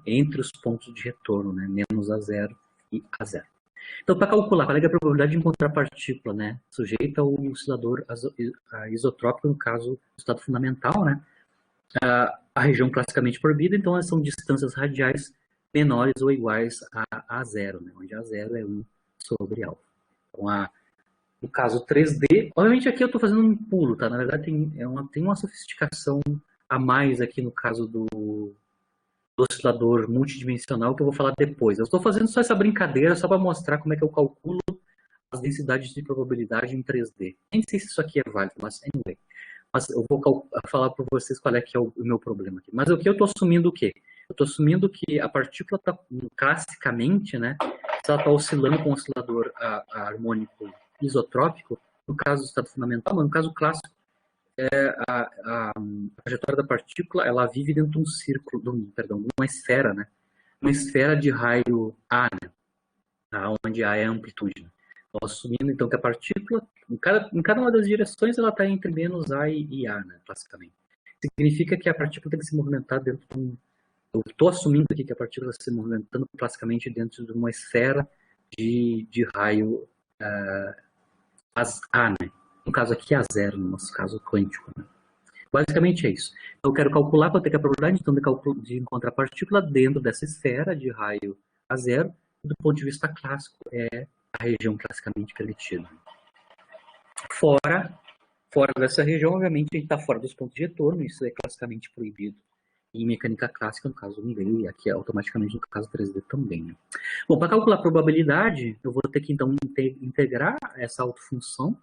entre os pontos de retorno, né? Menos A0 e A0. Então, para calcular qual é a probabilidade de encontrar partícula, né, sujeita ao oscilador isotrópico, no caso, do estado fundamental, né, a região classicamente proibida, então elas são distâncias radiais menores ou iguais a zero, né, onde a zero é 1 sobre alfa. Então, no caso 3D, obviamente aqui eu estou fazendo um pulo, tá? Na verdade tem uma sofisticação a mais aqui no caso do oscilador multidimensional que eu vou falar depois. Eu estou fazendo só essa brincadeira só para mostrar como é que eu calculo as densidades de probabilidade em 3D. Nem sei se isso aqui é válido, mas anyway. Mas eu vou falar para vocês qual é que é o meu problema aqui. Mas o que eu estou assumindo o quê? Eu estou assumindo que a partícula está, classicamente, né, se ela está oscilando com o oscilador harmônico isotrópico, no caso do estado fundamental, mas no caso clássico, a trajetória da partícula, ela vive dentro de um círculo, perdão, de uma esfera, né? Uma esfera de raio A, né? Onde A é a amplitude. Né? Então, assumindo então que a partícula, em cada uma das direções, ela está entre menos A e A, né? Classicamente. Significa que a partícula tem que se movimentar dentro de um... Eu estou assumindo aqui que a partícula está se movimentando classicamente dentro de uma esfera de raio A, né? No caso aqui, A zero, no nosso caso quântico. Né? Basicamente é isso. Então, eu quero calcular quanto é que é a probabilidade então, de encontrar partícula dentro dessa esfera de raio A zero. Do ponto de vista clássico, é a região classicamente permitida. Fora dessa região, obviamente, a gente está fora dos pontos de retorno, isso é classicamente proibido em mecânica clássica, no caso 1D, e aqui automaticamente no caso 3D também. Né? Bom, para calcular a probabilidade, eu vou ter que então integrar essa autofunção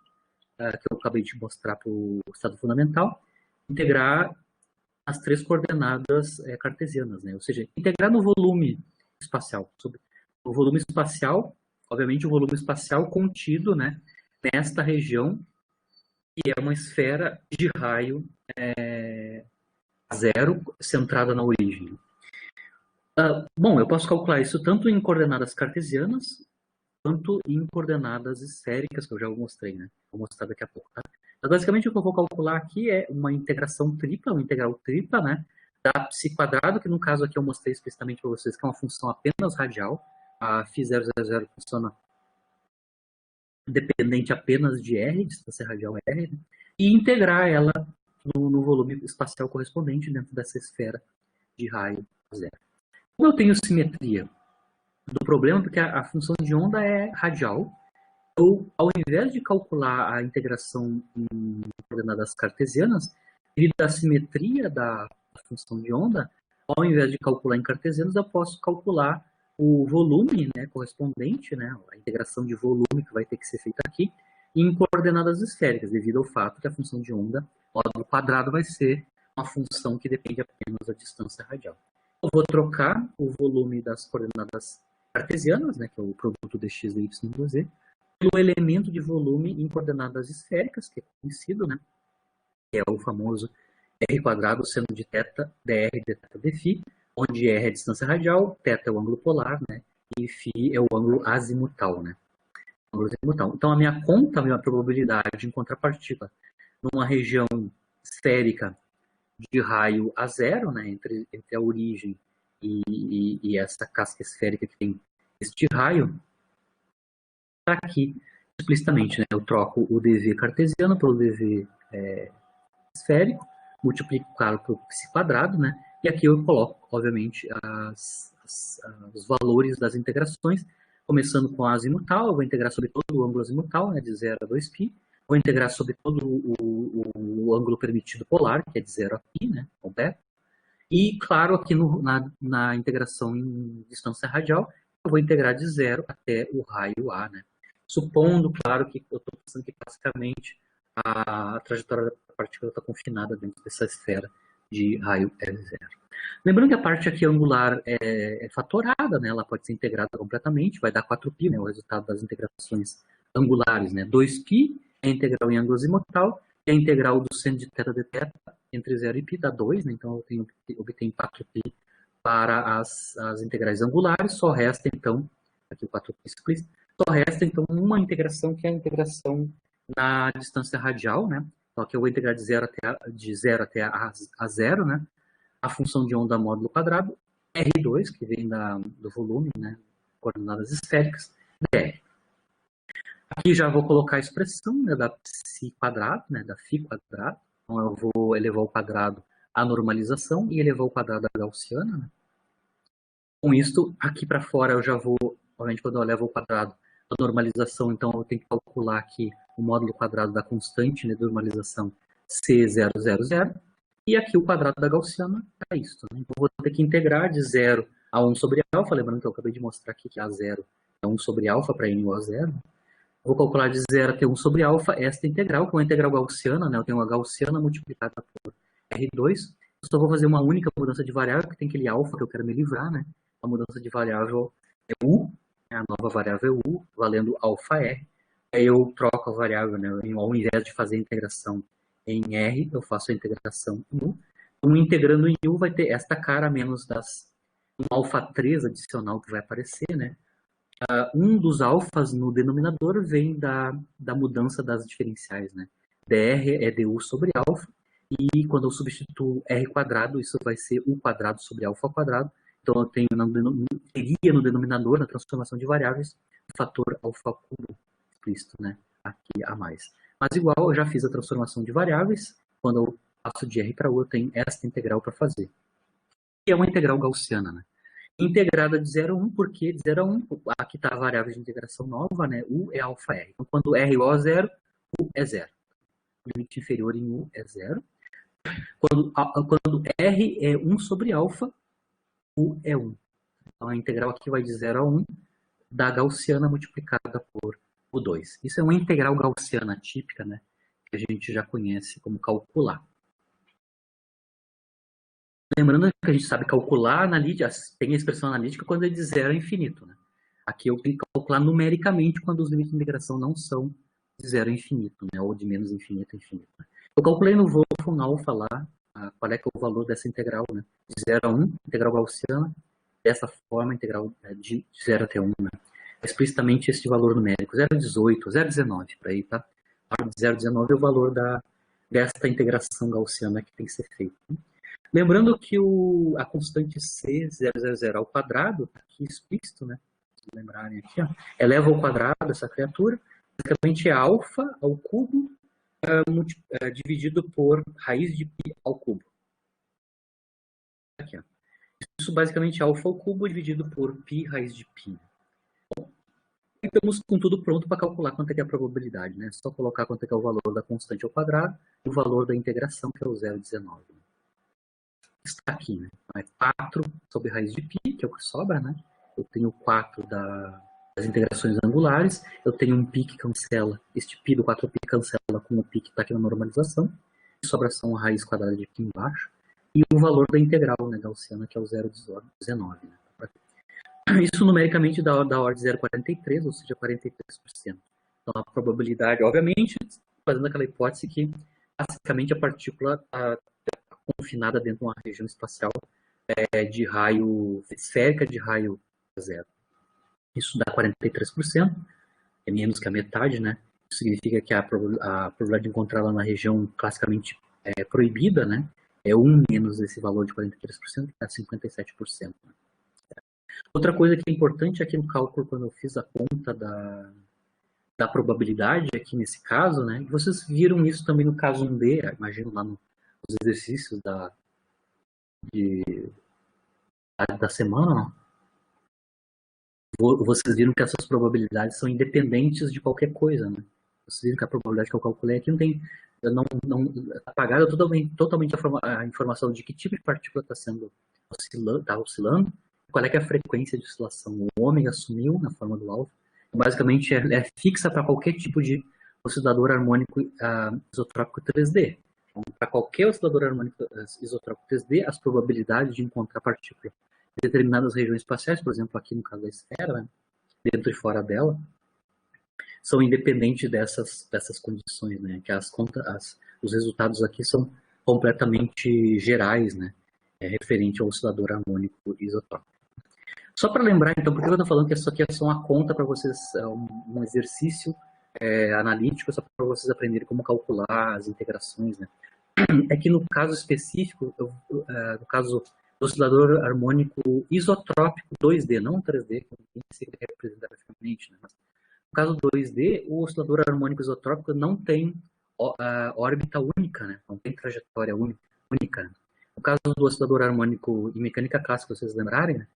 que eu acabei de mostrar para o estado fundamental, integrar as três coordenadas cartesianas, né? Ou seja, integrar no volume espacial. O volume espacial, obviamente o volume espacial contido, né, nesta região, que é uma esfera de raio zero centrada na origem. Bom, eu posso calcular isso tanto em coordenadas cartesianas, quanto em coordenadas esféricas, que eu já mostrei, né? Vou mostrar daqui a pouco, tá? Mas basicamente o que eu vou calcular aqui é uma integração tripla, uma integral tripla, né? Da psi quadrado, que no caso aqui eu mostrei explicitamente para vocês que é uma função apenas radial. A φ000 funciona dependente apenas de R, distância radial R, né? E integrar ela no volume espacial correspondente dentro dessa esfera de raio zero. Como eu tenho simetria do problema, porque a função de onda é radial, eu, ao invés de calcular a integração em coordenadas cartesianas, devido à simetria da função de onda, ao invés de calcular em cartesianos, eu posso calcular o volume, né, correspondente, né, a integração de volume que vai ter que ser feita aqui, em coordenadas esféricas, devido ao fato que a função de onda, módulo quadrado, vai ser uma função que depende apenas da distância radial. Eu vou trocar o volume das coordenadas cartesianas, né, que é o produto de x, de y, de z, pelo elemento de volume em coordenadas esféricas, que é conhecido, né, que é o famoso r quadrado seno de θ dr de θ dφ, onde r é a distância radial, θ é o ângulo polar, né, e φ é o ângulo azimutal, né. Então, a minha conta, a minha probabilidade de encontrar partícula numa região esférica de raio a zero, né, entre a origem e essa casca esférica que tem este raio, está aqui explicitamente. Né, eu troco o dv cartesiano pelo dv esférico, multiplico, claro, por psi quadrado, né, e aqui eu coloco, obviamente, os valores das integrações, começando com a azimutal, eu vou integrar sobre todo o ângulo azimutal, né, de 0 a 2π, vou integrar sobre todo o ângulo permitido polar, que é de 0 a π, né, completo. E, claro, aqui na integração em distância radial, eu vou integrar de 0 até o raio A, né? Supondo, claro, que eu estou pensando que, basicamente, a trajetória da partícula está confinada dentro dessa esfera de raio L0. Lembrando que a parte aqui angular é fatorada, né? Ela pode ser integrada completamente, vai dar 4π, né? O resultado das integrações angulares, né? 2π é a integral em ângulo azimutal, e a integral do seno de θ de θ entre 0 e π dá 2, né? Então eu obtenho 4π para as integrais angulares, só resta então, aqui o 4π explícito, só resta então uma integração que é a integração na distância radial, né? Então aqui eu vou integrar de 0 até a 0, né? A função de onda módulo quadrado, R2, que vem do volume, né? Coordenadas esféricas, dr. Aqui já vou colocar a expressão, né, da psi quadrado, né, da φ quadrado. Então eu vou elevar ao quadrado a normalização e elevar ao quadrado a gaussiana. Né? Com isso, aqui para fora eu já vou, obviamente quando eu levo ao quadrado a normalização, então eu tenho que calcular aqui o módulo quadrado da constante, né, de normalização C000. E aqui o quadrado da gaussiana é isso. Né? Então eu vou ter que integrar de 0 a 1 sobre alfa, lembrando que eu acabei de mostrar aqui que A0 é 1 sobre alfa para n igual a 0. Vou calcular de 0 até 1 sobre alfa esta integral, com a integral gaussiana, né? Eu tenho a gaussiana multiplicada por R2. Eu só vou fazer uma única mudança de variável, que tem aquele alfa que eu quero me livrar, né? A mudança de variável é U, né? A nova variável é U, valendo alfa R. Aí eu troco a variável, né? Ao invés de fazer a integração em R, eu faço a integração em U. Então, integrando em U vai ter esta cara menos um alfa 3 adicional que vai aparecer, né? Um dos alfas no denominador vem da mudança das diferenciais, né? dr é du sobre alfa, e quando eu substituo r quadrado, isso vai ser u quadrado sobre alfa quadrado. Então eu tenho teria no denominador, na transformação de variáveis, o fator alfa cubo explícito, né? Aqui a mais. Mas igual, eu já fiz a transformação de variáveis, quando eu passo de r para u, eu tenho esta integral para fazer. E é uma integral gaussiana, né? Integrada de 0 a 1, porque de 0 a 1, aqui está a variável de integração nova, né? U é alfa R. Então, quando R é igual a 0, U é 0. O limite inferior em U é 0. Quando R é 1 sobre alfa, U é 1. Então, a integral aqui vai de 0 a 1 da gaussiana multiplicada por U2. Isso é uma integral gaussiana típica, né? Que a gente já conhece como calcular. Lembrando que a gente sabe calcular analítica, tem a expressão analítica quando é de 0 a infinito. Né? Aqui eu tenho que calcular numericamente quando os limites de integração não são de 0 a infinito, né? Ou de menos infinito a infinito. Né? Eu calculei no Wolfram Alpha lá qual é que é o valor dessa integral, né? De 0 a 1, integral gaussiana, dessa forma, integral de 0 até 1. Né? Explicitamente este valor numérico, 0,18, 0,19, para aí, tá? 0,19 é o valor desta integração gaussiana que tem que ser feita. Né? Lembrando que a constante C000 ao quadrado, aqui explícito, né? Se lembrarem aqui, ó, eleva ao quadrado essa criatura, basicamente é alfa ao cubo dividido por raiz de π ao cubo. Aqui, ó. Isso basicamente é alfa ao cubo dividido por π raiz de π. Bom, estamos com tudo pronto para calcular quanto é que é a probabilidade, né? É só colocar quanto é que é o valor da constante ao quadrado e o valor da integração, que é o 0,19. Está aqui, né? Então, é 4 sobre raiz de π, que é o que sobra, né? Eu tenho 4 das integrações angulares, eu tenho um π que cancela, este π do 4π cancela com o π que está aqui na normalização, e sobra só uma raiz quadrada de π embaixo, e o valor da integral, né, gaussiana, que é o 0,19. Né? Isso numericamente dá ordem de 0,43, ou seja, 43%. Então a probabilidade, obviamente, fazendo aquela hipótese que, basicamente, a partícula está confinada dentro de uma região espacial de raio esférica de raio zero. Isso dá 43%, é menos que a metade, né? Isso significa que a probabilidade de encontrá-la na região classicamente proibida, né? É 1 menos esse valor de 43%, que dá 57%. Né? Outra coisa que é importante aqui no cálculo, quando eu fiz a conta da probabilidade, aqui nesse caso, né? Vocês viram isso também no caso 1D, imagino lá nos exercícios da semana, não? Vocês viram que essas probabilidades são independentes de qualquer coisa, né? Vocês viram que a probabilidade que eu calculei aqui não apagada totalmente a informação de que tipo de partícula está oscilando, qual é que é a frequência de oscilação. O ômega sumiu na forma do alfa. Basicamente é fixa para qualquer tipo de oscilador harmônico isotrópico 3D. Então, para qualquer oscilador harmônico isotrópico 3D, as probabilidades de encontrar partícula em determinadas regiões espaciais, por exemplo, aqui no caso da esfera, né, dentro e fora dela, são independentes dessas condições, né, que os resultados aqui são completamente gerais, né, referente ao oscilador harmônico isotrópico. Só para lembrar, então, por que eu estou falando que isso aqui é só uma conta para vocês, um exercício analítico, só para vocês aprenderem como calcular as integrações, né? É que no caso específico, no caso oscilador harmônico isotrópico 2D, não 3D, como tem que ser representativamente, né? Mas, no caso 2D, o oscilador harmônico isotrópico não tem órbita única, né? Não tem trajetória única. Né? No caso do oscilador harmônico em mecânica clássica, se vocês lembrarem, né?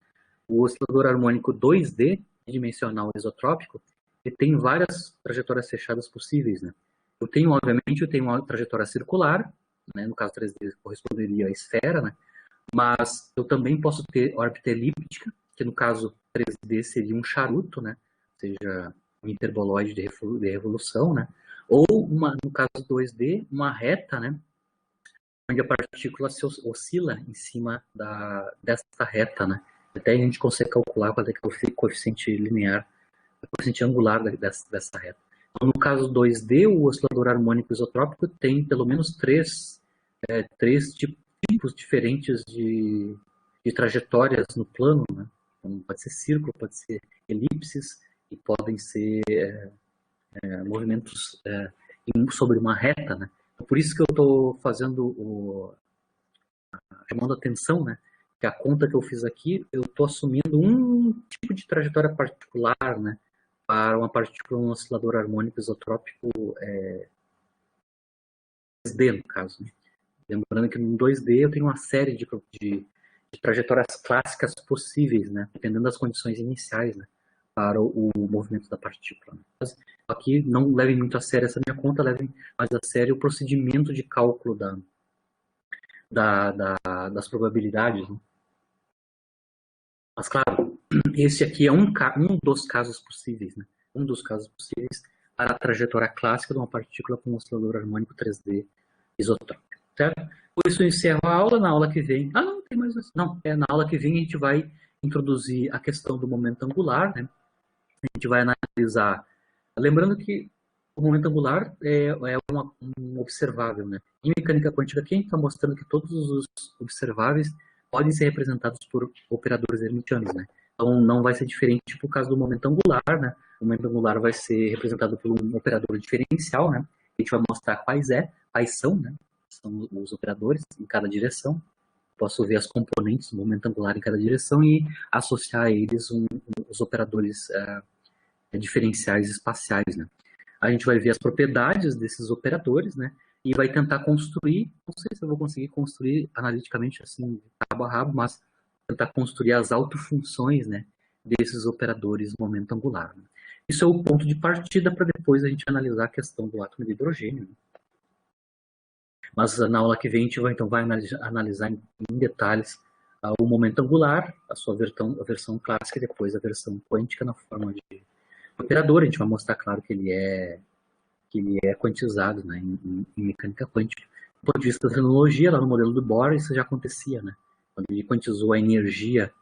O oscilador harmônico 2D, dimensional isotrópico, ele tem várias trajetórias fechadas possíveis, né? Obviamente, eu tenho uma trajetória circular, né? No caso 3D corresponderia à esfera, né? Mas eu também posso ter órbita elíptica, que no caso 3D seria um charuto, né? Ou seja, um hiperboloide de revolução, né? Ou, no caso 2D, uma reta, né? Onde a partícula se oscila em cima desta reta, né? Até a gente consegue calcular qual é o coeficiente linear, o coeficiente angular dessa reta. Então, no caso 2D, o oscilador harmônico isotrópico tem pelo menos três tipos diferentes de trajetórias no plano, né? Então, pode ser círculo, pode ser elipses, e podem ser movimentos sobre uma reta, né? Por isso que eu estou fazendo chamando a atenção, né? Que a conta que eu fiz aqui, eu estou assumindo um tipo de trajetória particular, né? Para uma partícula, um oscilador harmônico isotrópico 3D, no caso. Né? Lembrando que no 2D eu tenho uma série de trajetórias clássicas possíveis, né? Dependendo das condições iniciais, né? Para o movimento da partícula. Mas aqui não levem muito a sério essa minha conta, levem mais a sério o procedimento de cálculo das probabilidades. Né? Mas, claro, esse aqui é um dos casos possíveis, né? Um dos casos possíveis para a trajetória clássica de uma partícula com um oscilador harmônico 3D isotrópico, certo? Por isso eu encerro a aula. Na aula que vem... Ah, não, tem mais... Não, na aula que vem a gente vai introduzir a questão do momento angular, né? A gente vai analisar... Lembrando que o momento angular é um observável, né? Em mecânica quântica, quem está mostrando que todos os observáveis podem ser representados por operadores hermitianos, né? Então, não vai ser diferente por causa do momento angular, né? O momento angular vai ser representado por um operador diferencial, né? A gente vai mostrar quais são, né? São os operadores em cada direção. Posso ver as componentes do momento angular em cada direção e associar a eles os operadores diferenciais espaciais, né? A gente vai ver as propriedades desses operadores, né? E vai tentar construir, não sei se eu vou conseguir construir analiticamente assim, cabo a rabo, mas tentar construir as autofunções, né, desses operadores no momento angular. Né? Isso é o ponto de partida para depois a gente analisar a questão do átomo de hidrogênio. Né? Mas na aula que vem a gente vai analisar em detalhes o momento angular, a sua versão clássica e depois a versão quântica na forma de operador. A gente vai mostrar, claro, que ele é quantizado, né, em mecânica quântica. Do ponto de vista da tecnologia, lá no modelo do Bohr, isso já acontecia, né? Quando ele quantizou a energia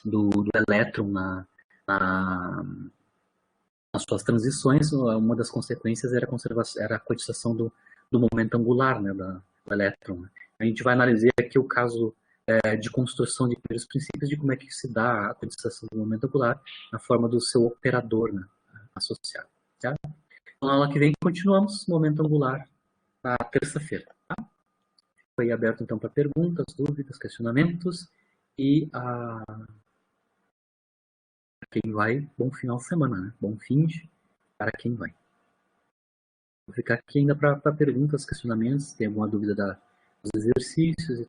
do elétron nas suas transições, uma das consequências era a quantização do momento angular, né, do elétron. Né? A gente vai analisar aqui o caso de construção de primeiros princípios de como é que se dá a quantização do momento angular na forma do seu operador, né, associado. Certo? Na aula que vem continuamos o momento angular na terça-feira. Tá? Foi aberto então para perguntas, dúvidas, questionamentos e quem vai, bom final de semana, né? Bom fim de para quem vai. Vou ficar aqui ainda para perguntas, questionamentos, tem alguma dúvida dos exercícios e